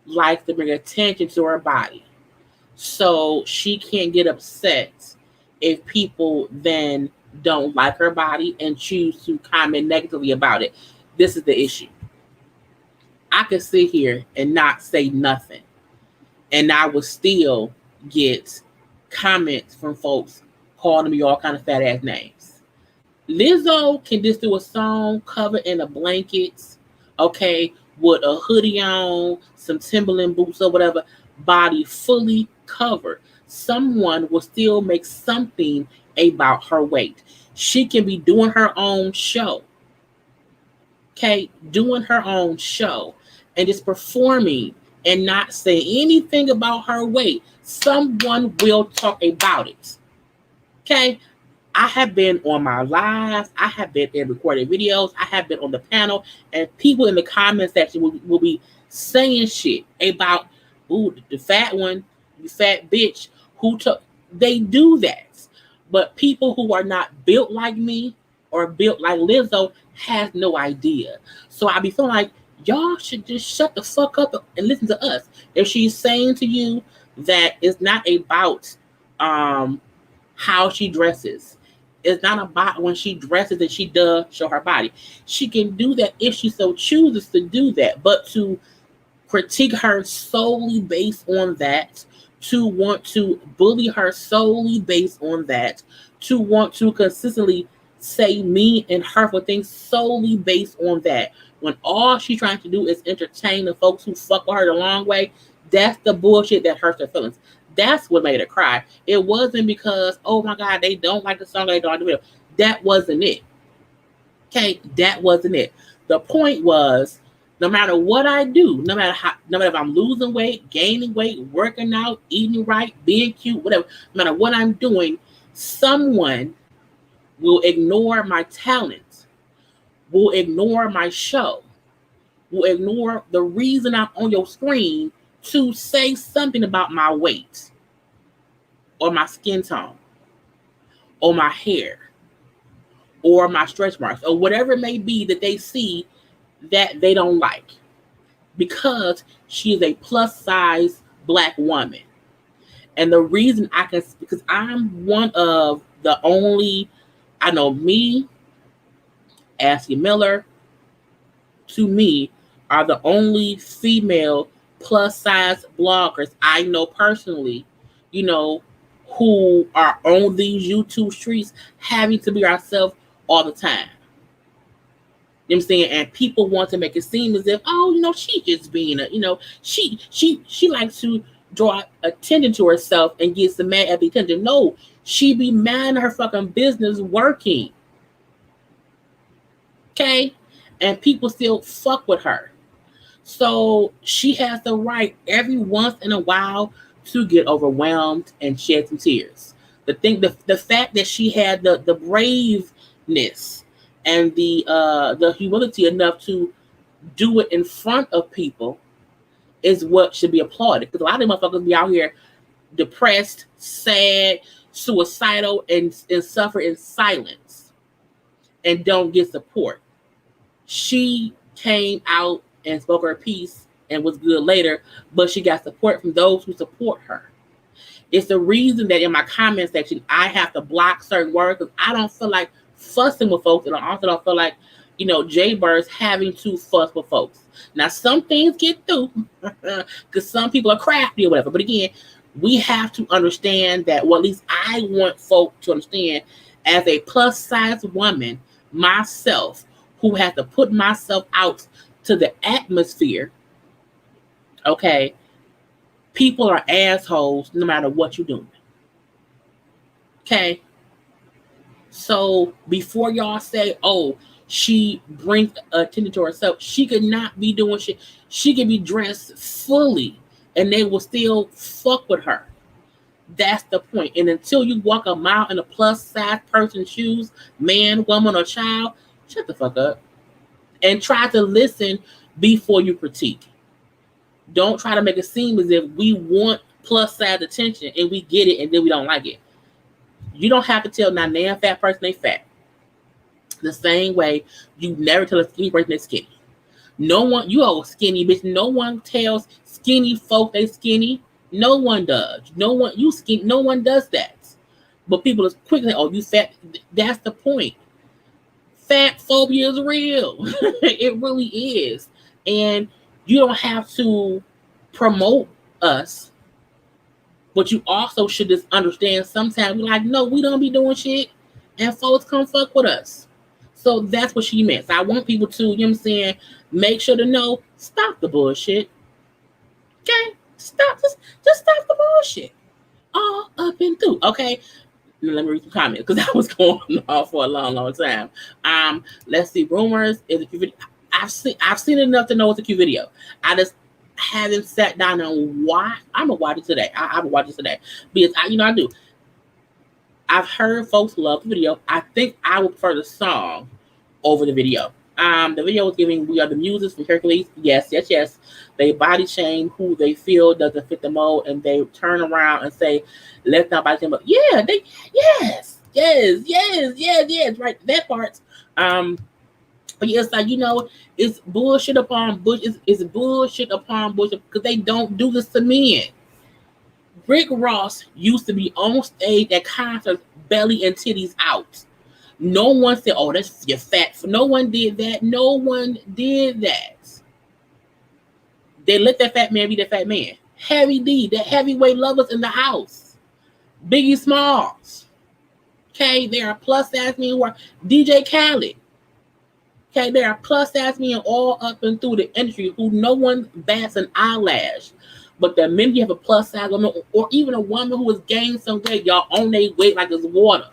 likes to bring attention to her body. So she can't get upset if people then don't like her body and choose to comment negatively about it. This is the issue. I could sit here and not say nothing, and I would still get comments from folks calling me all kind of fat ass names. Lizzo can just do a song covered in a blanket, okay, with a hoodie on, some Timberland boots or whatever, body fully covered. Someone will still make something about her weight. She can be doing her own show, okay, doing her own show and just performing and not say anything about her weight. Someone will talk about it, okay? I have been on my lives. I have been in recorded videos. I have been on the panel, and people in the comment section will be saying shit about, ooh, the fat one, the fat bitch who took. They do that. But people who are not built like me or built like Lizzo has no idea. So I be feeling like y'all should just shut the fuck up and listen to us. If she's saying to you that it's not about how she dresses, it's not about when she dresses that she does show her body. She can do that if she so chooses to do that. But to critique her solely based on that, to want to bully her solely based on that, to want to consistently say mean and hurtful things solely based on that, when all she's trying to do is entertain the folks who fuck with her the long way, that's the bullshit that hurts her feelings. That's what made her cry. It wasn't because, oh my God, they don't like the song, they don't like the video. That wasn't it. Okay, that wasn't it. The point was, no matter what I do, no matter if I'm losing weight, gaining weight, working out, eating right, being cute, whatever, no matter what I'm doing, someone will ignore my talent, will ignore my show, will ignore the reason I'm on your screen to say something about my weight or my skin tone or my hair or my stretch marks or whatever it may be that they see that they don't like, because she is a plus size Black woman. And the reason because I'm one of the only, I know me, Ashley Miller, to me, are the only female plus size bloggers I know personally, who are on these YouTube streets having to be ourselves all the time. You know what I'm saying? And people want to make it seem as if, she just being she likes to draw attention to herself and gets the mad at the attention. No, she be minding her fucking business working. Okay? And people still fuck with her. So she has the right every once in a while to get overwhelmed and shed some tears. The fact that she had the braveness and the humility enough to do it in front of people is what should be applauded. Because a lot of motherfuckers be out here depressed, sad, suicidal, and suffer in silence and don't get support. She came out and spoke her piece and was good later, but she got support from those who support her. It's the reason that in my comment section, I have to block certain words because I don't feel like fussing with folks, and I also don't feel like, JayBirds having to fuss with folks. Now, some things get through because some people are crafty or whatever. But again, we have to understand that, well, at least I want folk to understand, as a plus size woman myself, who has to put myself out to the atmosphere, okay, people are assholes no matter what you're doing. Okay? So before y'all say, oh, she brings attention to herself, she could not be doing shit. She could be dressed fully and they will still fuck with her. That's the point. And until you walk a mile in a plus size person's shoes, man, woman, or child, Shut the fuck up. And try to listen before you critique. Don't try to make it seem as if we want plus size attention and we get it and then we don't like it. You don't have to tell not damn fat person they fat. The same way you never tell a skinny person they're skinny. No one, you old skinny bitch. No one tells skinny folk they skinny. No one does. No one, you skinny. No one does that. But people is quickly, oh, you fat. That's the point. Fat phobia is real. It really is. And you don't have to promote us. But you also should just understand sometimes we're like, no, we don't be doing shit. And folks come fuck with us. So that's what she meant. So I want people to, you know what I'm saying, make sure to know, stop the bullshit. Okay? Stop, just stop the bullshit. All up and through. Okay? Now, let me read some comments because I was going on for a long time. Let's see. Rumors is a cute video. I've seen enough to know it's a cute video. I just haven't sat down and watch. I'm gonna watch it today. I'm gonna watch it today because I do. I've heard folks love the video. I think I would prefer the song over the video. The video was giving We Are the Muses from Hercules. Yes. They body shame who they feel doesn't fit the mold, and they turn around and say, let's not body shame. But yeah, yes. Right, that part. But yeah, it's like, it's bullshit upon bullshit. It's bullshit upon bullshit because they don't do this to men. Rick Ross used to be on stage at concerts, belly and titties out. No one said, oh, that's your fat. No one did that. No one did that. They let that fat man be that fat man. Heavy D, the heavyweight lovers in the house. Biggie Smalls. Okay, there are plus size men who are DJ Khaled. Okay, there are plus size men all up and through the industry who no one bats an eyelash. But the minute you have a plus size woman or even a woman who has gained some weight, y'all own their weight like it's water.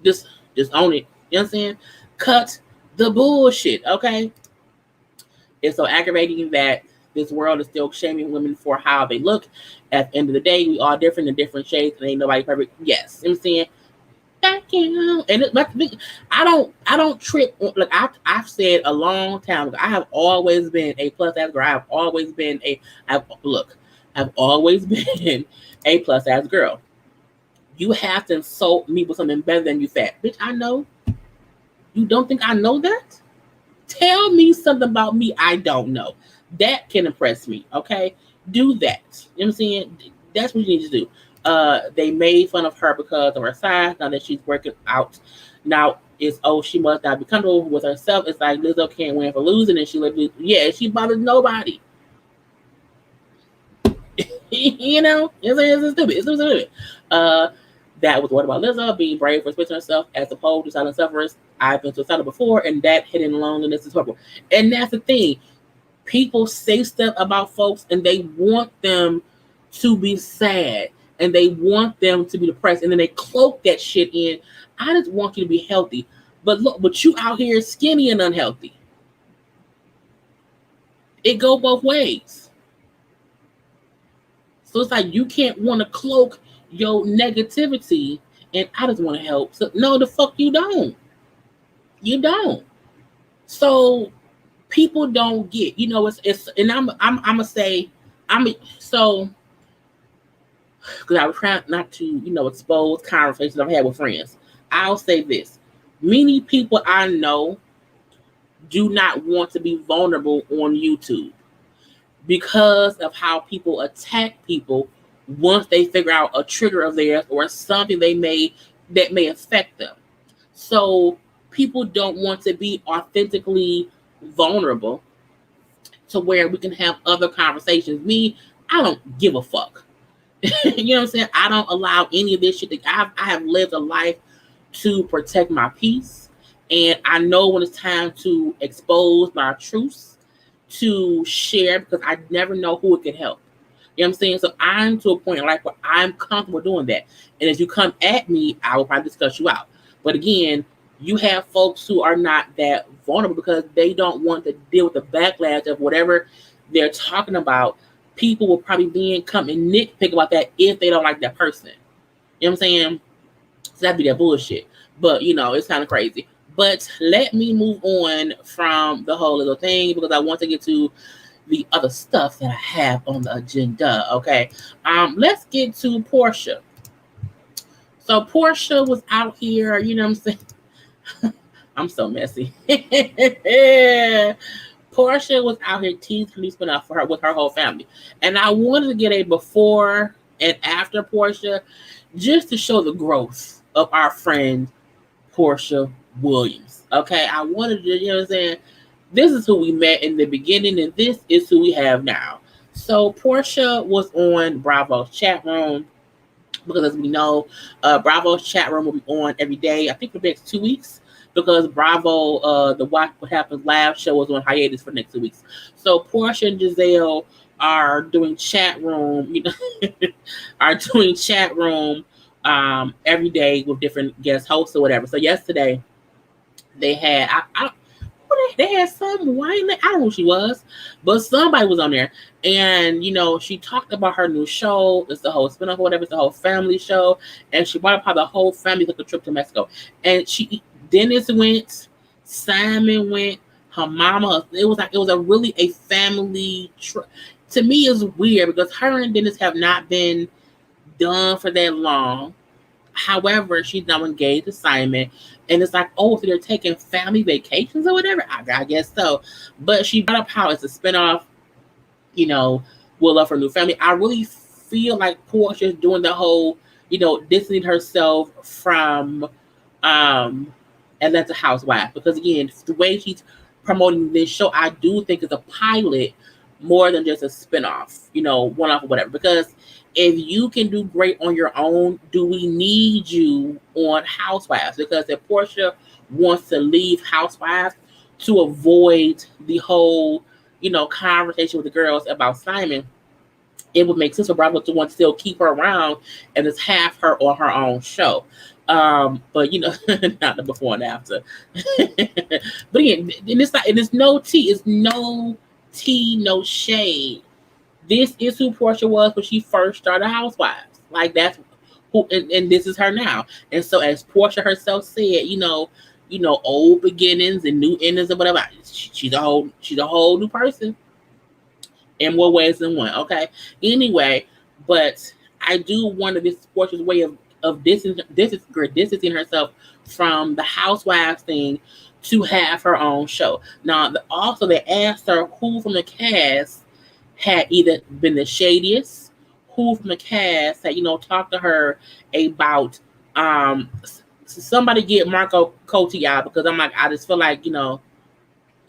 Just own it. You know what I'm saying? Cut the bullshit, okay? It's so aggravating that this world is still shaming women for how they look. At the end of the day, we all different in different shades and ain't nobody perfect. Yes. You know what I'm saying? Thank you. And I don't trip. Like I've said a long time ago, I have always been a plus size girl. I've always been I've always been a plus size girl. You have to insult me with something better than you fat. Bitch, I know. You don't think I know that? Tell me something about me I don't know. That can impress me, okay? Do that. You know what I'm saying? That's what you need to do. They made fun of her because of her size. Now that she's working out, now it's, oh, she must not be comfortable with herself. It's like Lizzo can't win for losing, and she bothers nobody. It's stupid. It's stupid. That was what about Lizzo being brave for switching herself as opposed to silent sufferers. I've been suicidal before, and that hidden loneliness is horrible. And that's the thing. People say stuff about folks, and they want them to be sad, and they want them to be depressed, and then they cloak that shit in. I just want you to be healthy. But look, you out here skinny and unhealthy. It go both ways. So it's like you can't want to cloak your negativity, and I just want to help. So no, the fuck you don't. You don't. So people don't get. It's and I'm gonna say so because I was trying not to expose conversations I've had with friends. I'll say this: many people I know do not want to be vulnerable on YouTube because of how people attack people once they figure out a trigger of theirs or something that may affect them. So people don't want to be authentically vulnerable to where we can have other conversations. Me, I don't give a fuck. You know what I'm saying? I don't allow any of this shit. I have lived a life to protect my peace, and I know when it's time to expose my truths, to share, because I never know who it can help. You know what I'm saying? So I'm to a point in life where I'm comfortable doing that. And as you come at me, I will probably discuss you out. But again, you have folks who are not that vulnerable because they don't want to deal with the backlash of whatever they're talking about. People will probably come and nitpick about that if they don't like that person. You know what I'm saying? So that'd be that bullshit. But, it's kind of crazy. But let me move on from the whole little thing because I want to get to the other stuff that I have on the agenda. Okay. Let's get to Portia. So Portia was out here, you know what I'm saying? I'm so messy. Portia was out here teasing me spin off for her with her whole family. And I wanted to get a before and after Portia just to show the growth of our friend Portia Williams. Okay, I wanted to, you know what I'm saying? This is who we met in the beginning, and this is who we have now. So Portia was on Bravo's chat room because, as we know, Bravo's chat room will be on every day. I think for the next 2 weeks because Bravo, the Watch What Happens live show is on hiatus for the next 2 weeks. So Portia and Giselle are doing chat room, are doing chat room every day with different guest hosts or whatever. So yesterday they had they had some white lady, I don't know who she was, but somebody was on there, and she talked about her new show. It's the whole spinoff or whatever. It's the whole family show, and she brought up how the whole family took a trip to Mexico, and Dennis went, Simon went, her mama. It was a family trip. To me, it's weird because her and Dennis have not been done for that long. However, she's now engaged to Simon, and it's like, oh, so they're taking family vacations or whatever. I guess so. But she brought up how it's a spinoff, will love her new family. I really feel like Portia's doing the whole, distancing herself from Atlanta Housewife, because again, the way she's promoting this show, I do think it's a pilot more than just a spinoff, one off or whatever. Because if you can do great on your own, do we need you on Housewives? Because if Portia wants to leave Housewives to avoid the whole, conversation with the girls about Simon, it would make sense for Bravo to want to still keep her around and just have her on her own show. But not the before and after. But again, and it's no tea. It's no tea, no shade. This is who Portia was when she first started Housewives. Like that's who, and this is her now. And so, as Portia herself said, old beginnings and new endings or whatever. She's a whole new person in more ways than one. Okay. Anyway, but I do wonder this Portia's way of distancing herself from the Housewives thing to have her own show. Now, also they asked her who from the cast had either been the shadiest, who from the cast had, talked to her about somebody get Marco Coty out, because I'm like, I just feel like,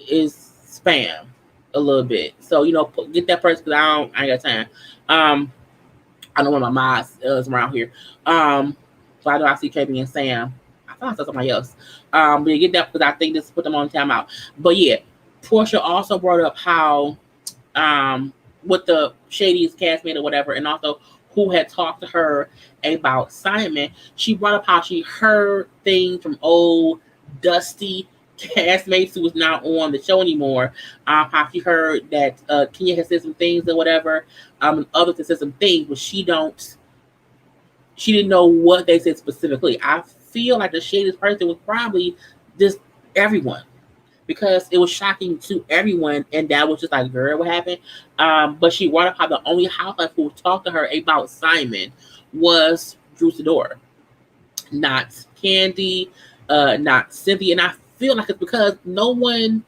is spam a little bit. So, get that person, because I ain't got time. I don't want my mods around here. So I know I see KB and Sam. I thought I saw somebody else. But you get that because I think this put them on timeout. But yeah, Portia also brought up how with the shadiest castmate or whatever, and also who had talked to her about Simon, she brought up how she heard things from old dusty castmates who was not on the show anymore. How she heard that Kenya had said some things or whatever, and others had said some things, but she didn't know what they said specifically. I feel like the shadiest person was probably just everyone, because it was shocking to everyone, and that was just like, girl, what happened? But she brought up how the only housewife who talked to her about Simon was Drew Sidora, not Candy, not Cynthia. And I feel like it's because no one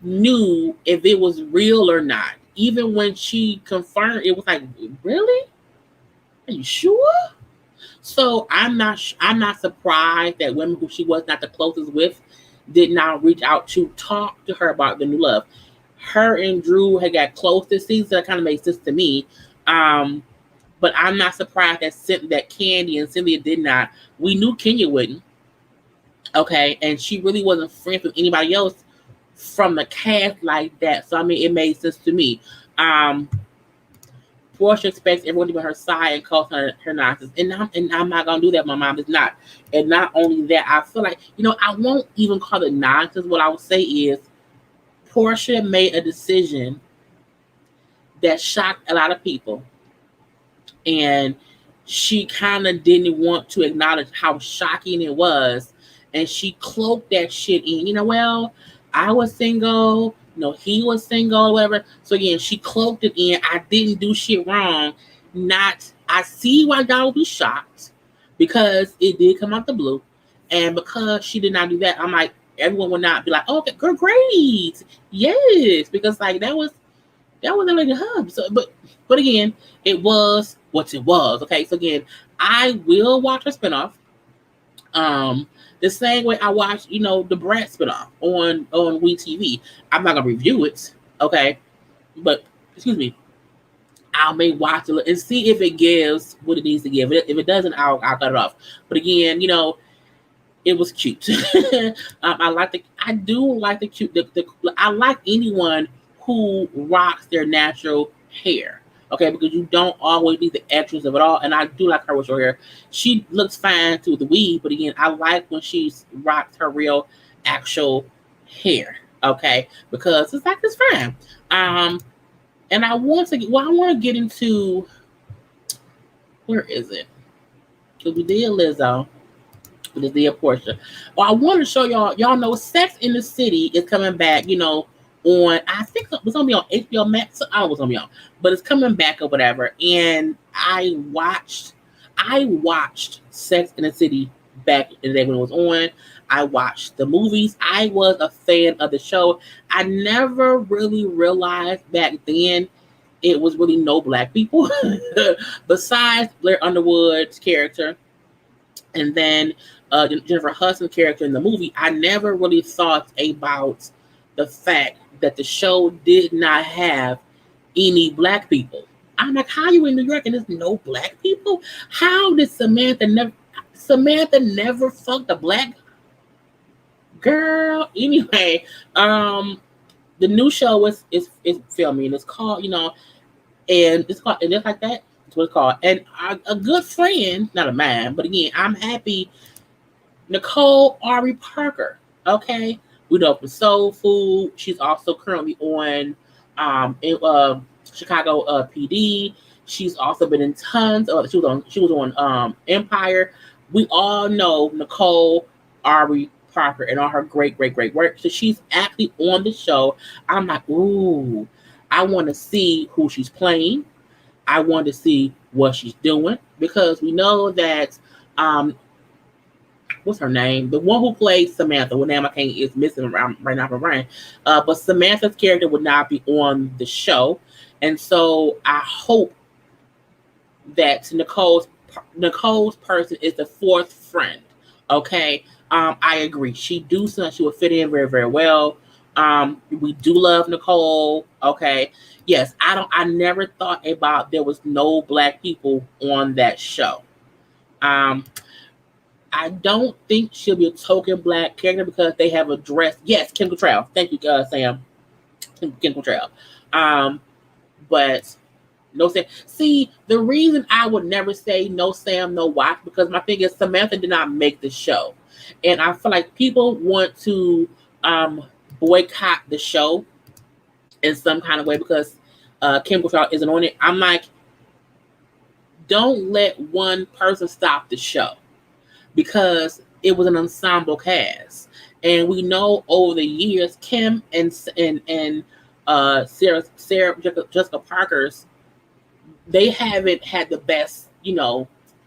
knew if it was real or not. Even when she confirmed, it was like, really? Are you sure? So I'm not surprised that women who she was not the closest with did not reach out to talk to her about the new love. Her and Drew had got close this season. That kind of makes sense to me. But I'm not surprised that Candy and Cynthia did not. We knew Kenya wouldn't. Okay, and she really wasn't friends with anybody else from the cast like that. So I mean, it made sense to me. Portia expects everyone to be on her side and calls her nonsense. And I'm not going to do that. My mom is not. And not only that, I feel like, I won't even call it nonsense. What I would say is Portia made a decision that shocked a lot of people. And she kind of didn't want to acknowledge how shocking it was and she cloaked that shit in. Well, I was single. He was single, or whatever. So again, she cloaked it in. I didn't do shit wrong. Not. I see why y'all would be shocked because it did come out the blue, and because she did not do that, I'm like, everyone would not be like, "Oh, okay, girl, great, yes," because like that was like a hub. So, but again, it was what it was. Okay, so again, I will watch a spinoff. The same way I watch, the Brat spinoff on WeTV. I'm not gonna review it, okay? But excuse me, I may watch it and see if it gives what it needs to give. If it doesn't, I'll cut it off. But again, it was cute. I do like the cute. I like anyone who rocks their natural hair. Okay, because you don't always need the extras of it all. And I do like her with her hair. She looks fine through the weave, but again, I like when she rocks her real, actual hair. Okay, because it's like it's fine. And I want to get into, where is it? Because we did Lizzo. This the Portia. Well, I want to show y'all know Sex in the City is coming back, on, I think it was gonna be on HBO Max. I don't know what's gonna be on, but it's coming back or whatever. And I watched Sex in the City back in the day when it was on. I watched the movies. I was a fan of the show. I never really realized back then it was really no black people besides Blair Underwood's character. And then Jennifer Hudson's character in the movie. I never really thought about the fact that the show did not have any black people. I'm like, how are you in New York and there's no black people? How did Samantha never fucked a black girl? Anyway, the new show is filming. It's called, and it's called, and just like that, it's what it's called. And a good friend, not a man, but again, I'm happy. Nicole Ari Parker, okay, we know from Soul Food. She's also currently on Chicago PD. She's also been in tons of. She was on Empire. We all know Nicole Ari Parker and all her great work. So she's actually on the show. I'm like, ooh, I want to see who she's playing. I want to see what she's doing because we know that what's her name? The one who played Samantha. Well, name I can't is missing right now from Ryan. But Samantha's character would not be on the show, and so I hope that Nicole's person is the fourth friend. Okay, I agree. She do something. She would fit in very very well. We do love Nicole. Okay, yes. I never thought about there was no black people on that show. I don't think she'll be a token black character because they have addressed. Yes, Kim Cattrall. Thank you, Sam. Kim Cattrall. But no Sam. See, the reason I would never say no Sam, no watch, because my thing is Samantha did not make the show. And I feel like people want to boycott the show in some kind of way because Kim Cattrall isn't on it. I'm like, don't let one person stop the show. Because it was an ensemble cast, and we know over the years, Kim and Sarah Jessica Parker's, they haven't had the best,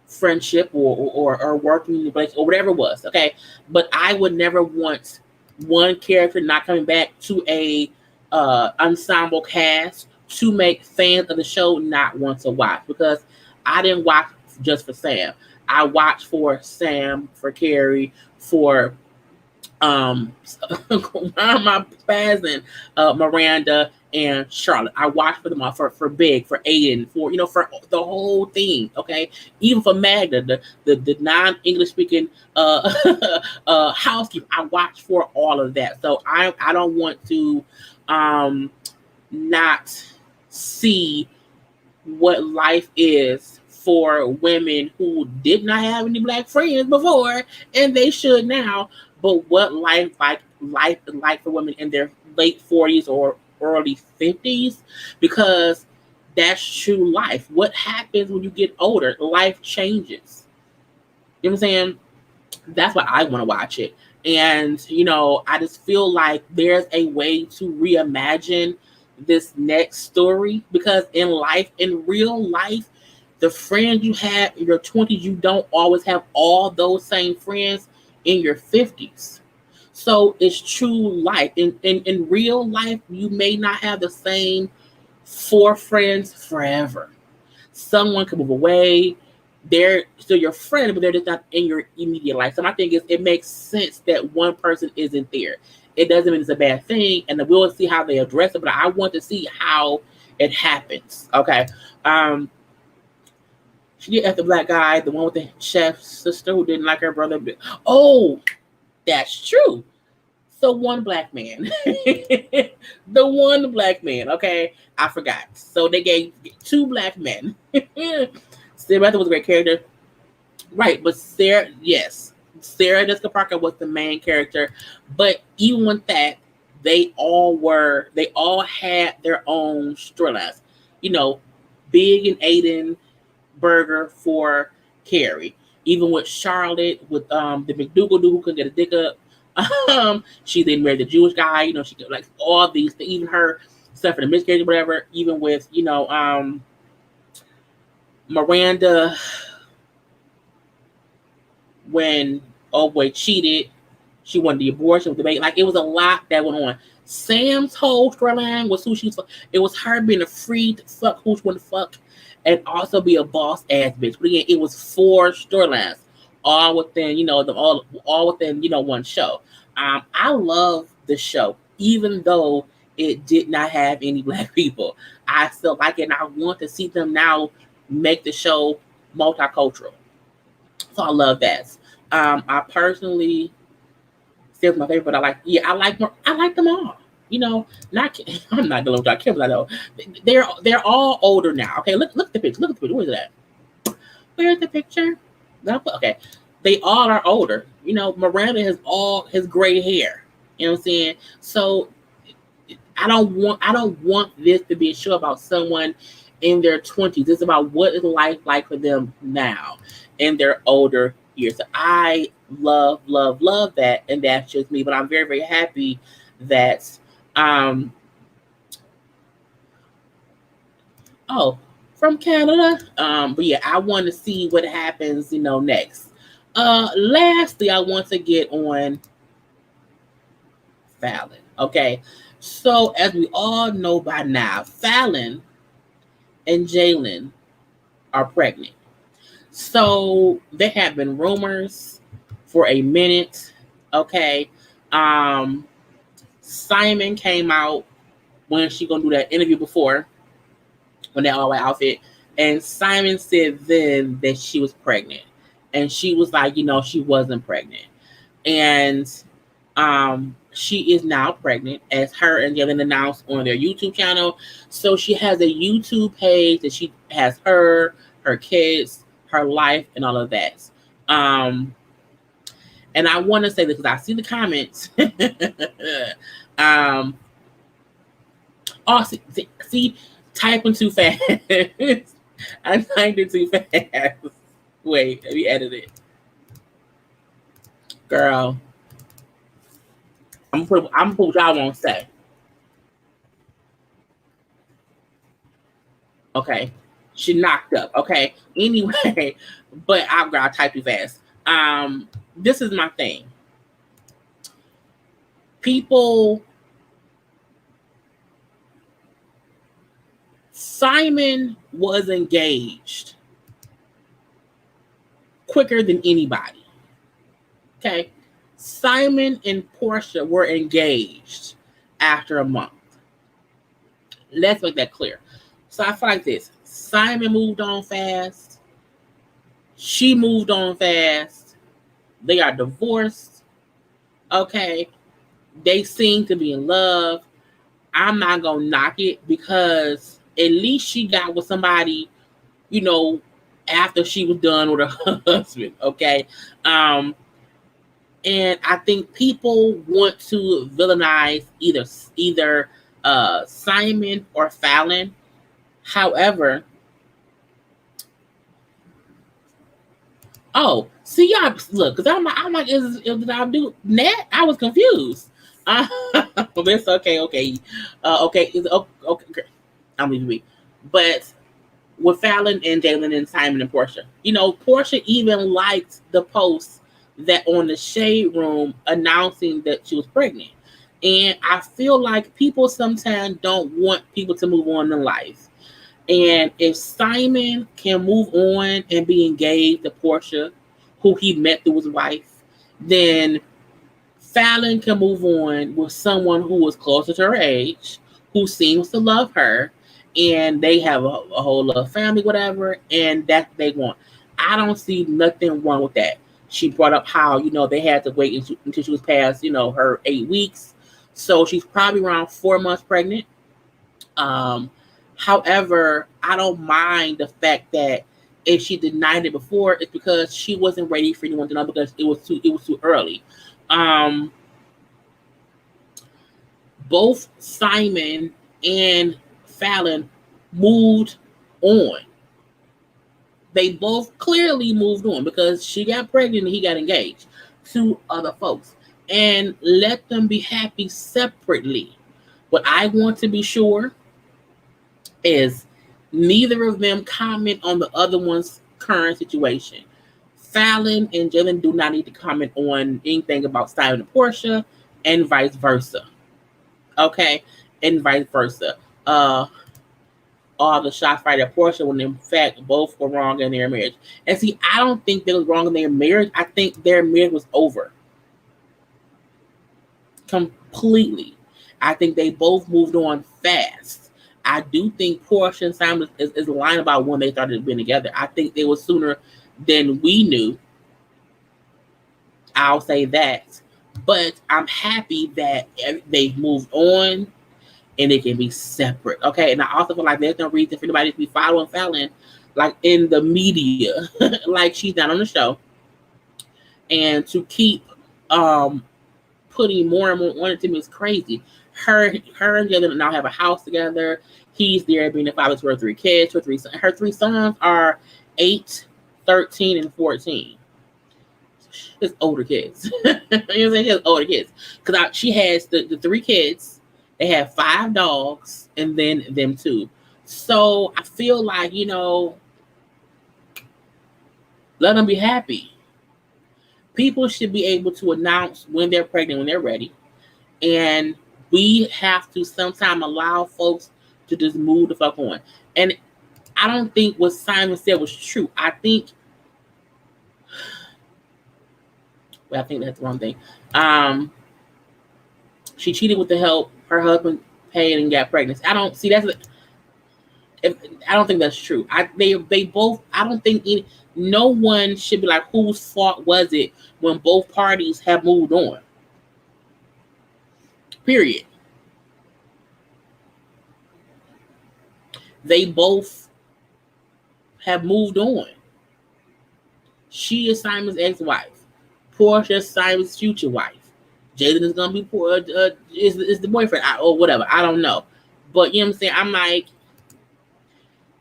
friendship or working relationship or whatever it was. Okay, but I would never want one character not coming back to a ensemble cast to make fans of the show not want to watch because I didn't watch just for Sam. I watched for Sam, for Carrie, for my spazzing, Miranda and Charlotte. I watched for them all for Big, for Aiden, for for the whole thing. Okay, even for Magda, the non-English speaking housekeeper. I watched for all of that. So I don't want to not see what life is for women who did not have any black friends before, and they should now. But what life is like for women in their late 40s or early 50s, because that's true life. What happens when you get older? Life changes. You know what I'm saying? That's why I want to watch it. And, I just feel like there's a way to reimagine this next story, because in real life, the friends you have in your 20s, you don't always have all those same friends in your 50s. So it's true life. In real life, you may not have the same four friends forever. Someone could move away. They're still your friend, but they're just not in your immediate life. So my thing is, it makes sense that one person isn't there. It doesn't mean it's a bad thing, and we'll see how they address it. But I want to see how it happens. Okay. She did after the black guy, the one with the chef's sister who didn't like her brother. Oh, that's true. So one black man, the one black man. Okay, I forgot. So they gave two black men. Sarah was a great character, right? But Sarah Jessica Parker was the main character. But even with that, they all had their own storylines. Big and Aiden Burger for Carrie. Even with Charlotte, with the McDougal dude who couldn't get a dick up. She then married the Jewish guy. She got like all these things, even her stuff in the miscarriage or whatever. Even with Miranda, when old boy cheated, she wanted the abortion with the baby. Like, it was a lot that went on. Sam's whole storyline was who she was. It was her being a free to fuck who she wanted to fuck, and also be a boss ass bitch. But again, it was four storylines, all within all within one show. I love the show, even though it did not have any black people. I still like it, and I want to see them now make the show multicultural. So I love that. I personally still my favorite, but I like them all. Not I'm not dealing with our kids. I know they're all older now. Okay, look at the picture. Look at the picture. Where's that? Where's the picture? Okay, they all are older. Miranda has all his gray hair. You know what I'm saying? So I don't want this to be a show about someone in their 20s. It's about what is life like for them now in their older years. So I love that, and that's just me. But I'm very, very happy that from Canada. But yeah, I want to see what happens, next. Lastly, I want to get on Fallon. Okay. So as we all know by now, Fallon and Jalen are pregnant. So there have been rumors for a minute. Okay. Simon came out when she gonna do that interview before, when that all white outfit, and Simon said then that she was pregnant, and she was like, she wasn't pregnant, and she is now pregnant, as her and Jalen announced on their YouTube channel. So she has a YouTube page that she has her kids, her life, and all of that. And I want to say this because I see the comments. See, typing too fast. I typed it too fast. Wait, let me edit it. Girl. I'm gonna put what y'all won't say. Okay. She knocked up. Okay. Anyway, but I'll type too fast. This is my thing. Simon was engaged quicker than anybody. Okay. Simon and Portia were engaged after a month. Let's make that clear. So I feel like this. Simon moved on fast. She moved on fast. They are divorced. Okay. They seem to be in love. I'm not going to knock it, because at least she got with somebody, after she was done with her husband. Okay. And I think people want to villainize either Simon or Fallon. However, See, y'all, look, because I'm like, did I do net? I was confused. But it's okay, okay, okay. I'm leaving me. But with Fallon and Jalen and Simon and Portia, Portia even liked the post that on the Shade Room announcing that she was pregnant. And I feel like people sometimes don't want people to move on in life. And if Simon can move on and be engaged to Portia, who he met through his wife, then Fallon can move on with someone who is closer to her age, who seems to love her, and they have a whole little family, whatever, and that's what they want. I don't see nothing wrong with that. She brought up how, they had to wait until she was past, her 8 weeks. So she's probably around 4 months pregnant. However, I don't mind the fact that if she denied it before, it's because she wasn't ready for anyone to know because it was too early. Um, Both Simon and Fallon moved on. They both clearly moved on because she got pregnant and he got engaged to other folks. And let them be happy separately. What I want to be sure is neither of them comment on the other one's current situation. Fallon and Jalen do not need to comment on anything about Simon and Portia, and vice versa. Okay, and vice versa. All the shots fired at Portia when in fact both were wrong in their marriage. And see, I don't think they was wrong in their marriage. I think their marriage was over completely. I think they both moved on fast. I do think Portia and Simon is lying about when they started being together. I think they were sooner than we knew. I'll say that. But I'm happy that they've moved on and it can be separate. Okay. And I also feel like there's no reason for anybody to be following Fallon like in the media, like she's not on the show. And to keep putting more and more on it to me is crazy. Her and Jalen now have a house together. He's there being the father to her 3 kids. Her 3 sons are 8, 13, and 14. His older kids. You know what I'm saying? She has older kids. Because she has the 3 kids. They have 5 dogs and then them 2. So I feel like, let them be happy. People should be able to announce when they're pregnant, when they're ready. And we have to sometimes allow folks to just move the fuck on. And I don't think what Simon said was true. I think that's the wrong thing. She cheated with the help her husband paid and got pregnant. I don't see I don't think that's true. They both. I don't think no one should be like, whose fault was it when both parties have moved on. Period. They both have moved on. She is Simon's ex-wife. Portia is Simon's future wife. Jalen is gonna be is the boyfriend or whatever. I don't know, but you know what I'm saying. I'm like,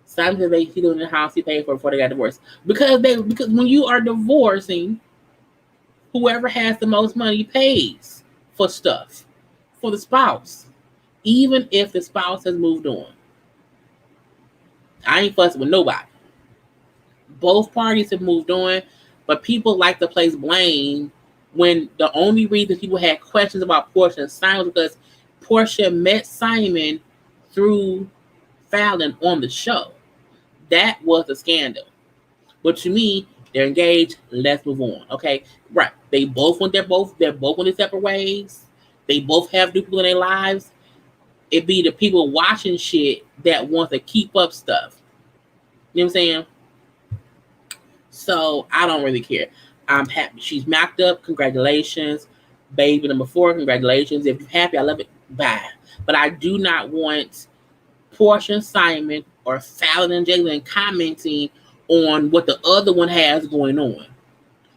Simon said he lived in the house he paid for before they got divorced because when you are divorcing, whoever has the most money pays for stuff for the spouse, even if the spouse has moved on. I ain't fussing with nobody. Both parties have moved on, but people like to place blame when the only reason people had questions about Portia and Simon was because Portia met Simon through Fallon on the show. That was a scandal. But to me, they're engaged. Let's move on. Okay, right? They're both on their separate ways. They both have new people in their lives. It be the people watching shit that want to keep up stuff. You know what I'm saying? So I don't really care. I'm happy. She's knocked up. Congratulations. Baby number 4, congratulations. If you're happy, I love it. Bye. But I do not want Portia and Simon or Fallon and Jalen commenting on what the other one has going on.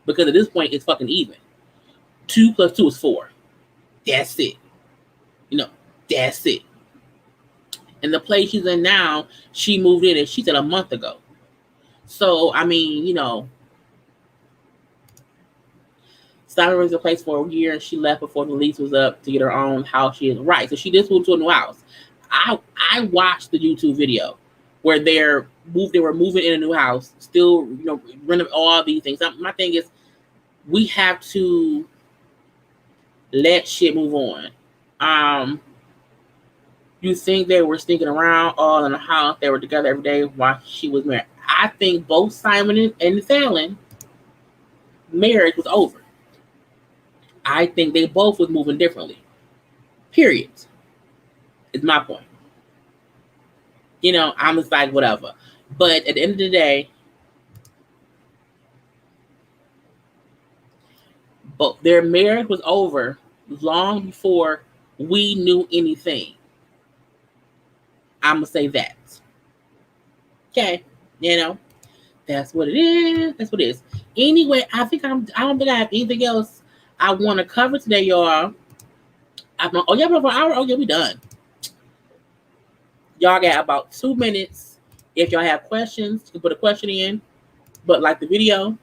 Because at this point, it's fucking even. 2 + 2 is 4. That's it. That's it. And the place she's in now, she moved in, and she said a month ago. So, I mean, Simon was in place for a year, and she left before the lease was up to get her own house. She is right, so she just moved to a new house. I watched the YouTube video where they were moving in a new house, still renovate all these things. My thing is, we have to let shit move on. You think they were sneaking around all in the house? They were together every day while she was married. I think both Simon and Fallon marriage was over. I think they both was moving differently. Period. Is my point. I'm just like, whatever. But at the end of the day, but their marriage was over long before we knew anything. I'm going to say that. Okay. That's what it is. That's what it is. Anyway, I don't think I have anything else I want to cover today, y'all. Oh, yeah, for an hour? Oh, yeah, we done. Y'all got about 2 minutes. If y'all have questions, you can put a question in. But like the video,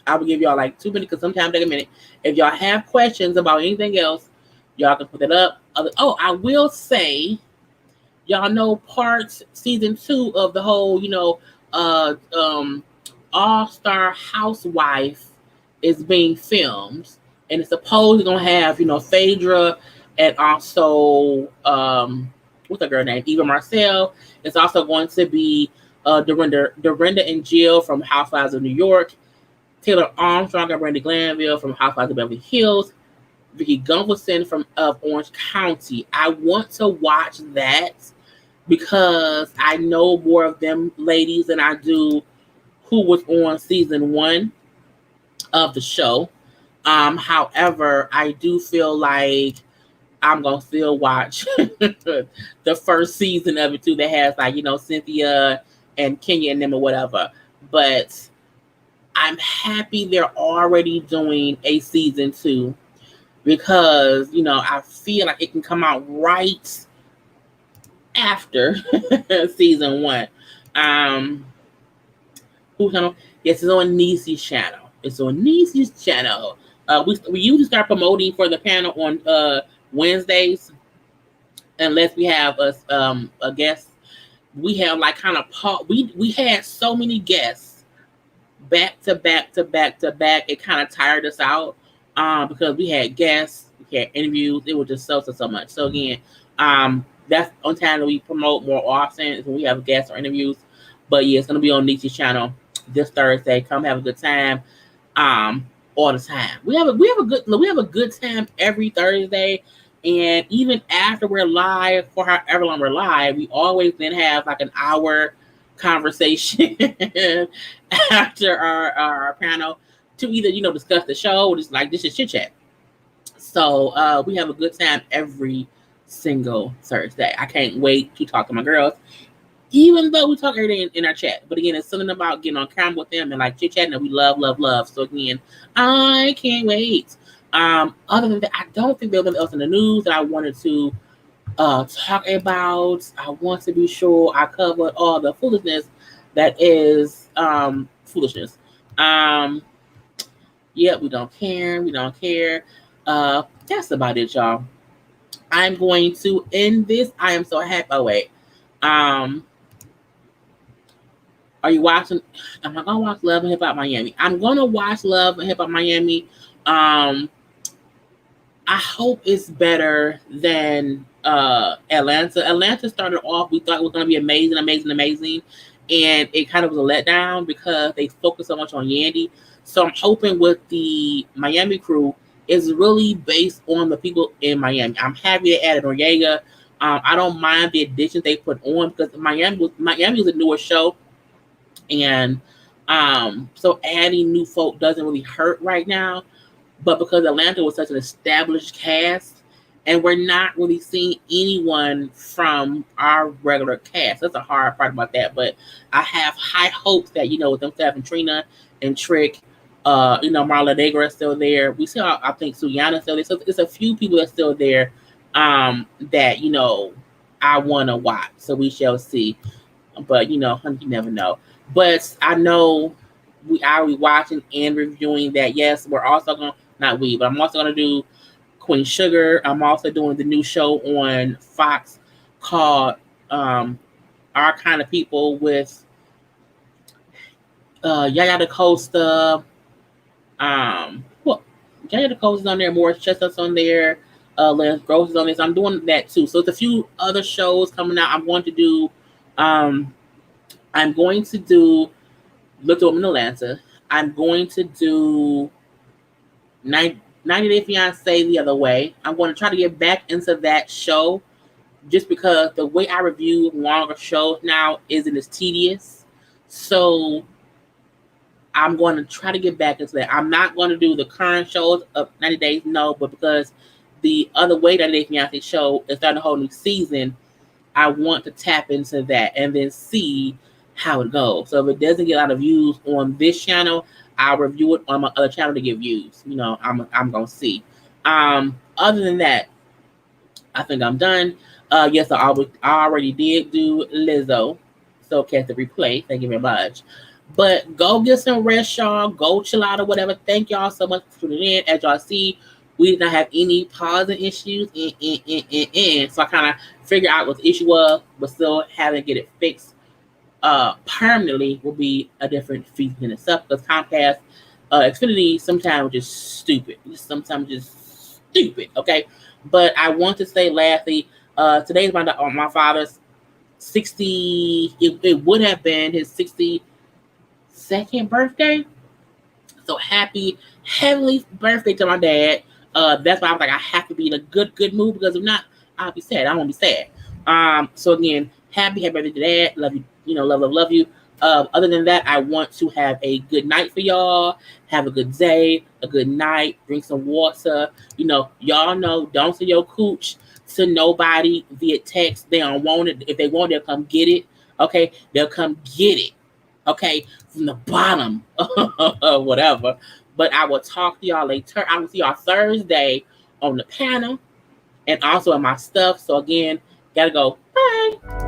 I will give y'all like 2 minutes because sometimes take a minute. If y'all have questions about anything else, y'all can put it up. I will say, y'all know season 2 of the whole, All-Star Housewife is being filmed. And it's supposedly going to have, Phaedra and also, what's that girl name? Eva Marcel. It's also going to be Dorinda and Jill from Housewives of New York. Taylor Armstrong and Brandy Glanville from Housewives of Beverly Hills. Vicky Gunvalson of Orange County. I want to watch that because I know more of them ladies than I do who was on season 1 of the show. However, I do feel like I'm going to still watch the first season of it too that has like, Cynthia and Kenya and them or whatever. But I'm happy they're already doing a season 2 because, I feel like it can come out right after season 1. Who's channel? Yes, it's on Niecy's channel. It's on Niecy's channel. We usually start promoting for the panel on Wednesdays, unless we have a guest. We have like kind of we had so many guests back to back. It kind of tired us out because we had guests, we had interviews. It was just so much. So again, that's on time that we promote more often is when we have guests or interviews. But yeah, it's gonna be on Niecy's channel this Thursday. Come have a good time. All the time. We have a good time every Thursday, and even after we're live, for however long we're live, we always then have like an hour conversation after our panel to either discuss the show or just like this is chit chat. So we have a good time every single Thursday. I can't wait to talk to my girls. Even though we talk every day in our chat. But again, it's something about getting on camera with them and like chit-chatting that we love. So again, I can't wait. Other than that, I don't think there was anything else in the news that I wanted to talk about. I want to be sure I covered all the foolishness that is foolishness. Yeah, we don't care. That's about it, y'all. I'm going to end this. I am so happy. Oh, wait. Are you watching? I'm not gonna watch Love and Hip Hop Miami. I'm gonna watch Love and Hip Hop Miami. I hope it's better than Atlanta. Atlanta started off, we thought it was gonna be amazing, and it kind of was a letdown because they focused so much on Yandy. So I'm hoping with the Miami crew is really based on the people in Miami. I'm happy they added Noriega. I don't mind the additions they put on because Miami was a newer show. And so adding new folk doesn't really hurt right now. But because Atlanta was such an established cast, and we're not really seeing anyone from our regular cast. That's a hard part about that. But I have high hopes that, with them having Trina and Trick, Marla Negra is still there. We see, I think Suyana's still there. So it's a few people that's still there that, I want to watch. So we shall see. But, you never know. But I know we are watching and reviewing that. Yes, we're also going to not we, but I'm also gonna do Queen Sugar. I'm also doing the new show on Fox called Our Kind of People with Yaya DaCosta. Well, Yaya DaCosta's on there, Morris Chestnut's on there, Lance Gross is on this. I'm doing that too. So it's a few other shows coming out. Um I'm going to do Little Women in Atlanta. I'm going to do 90 Day Fiance the other way. I'm going to try to get back into that show just because the way I review longer shows now isn't as tedious. So I'm going to try to get back into that. I'm not going to do the current shows of 90 Days, no, but because the other way 90 Day Fiance show is starting a whole new season, I want to tap into that and then see how it goes. So if it doesn't get a lot of views on this channel, I'll review it on my other channel to get views. I'm gonna see. Other than that, I think I'm done. Yes, I already did do Lizzo, so catch the replay. Thank you very much. But go get some rest, y'all. Go chill out or whatever. Thank y'all so much for tuning in. As y'all see, we did not have any pausing issues. So I kind of figured out what the issue was, but still having to get it fixed permanently will be a different feat in itself because Comcast Xfinity sometimes just stupid. Sometimes just stupid. Okay, but I want to say lastly, today's my father's 60. It would have been his 62nd birthday. So happy heavenly birthday to my dad. That's why I was like, I have to be in a good mood because if not, I'll be sad. I won't be sad. So again, happy birthday to dad. Love you. Love you. Other than that, I want to have a good night for y'all. Have a good day, a good night. Drink some water. Y'all know, don't send your cooch to nobody via text. They don't want it. If they want it, they'll come get it. Okay? They'll come get it. Okay? From the bottom. Whatever. But I will talk to y'all later. I will see y'all Thursday on the panel and also in my stuff. So again, gotta go. Bye.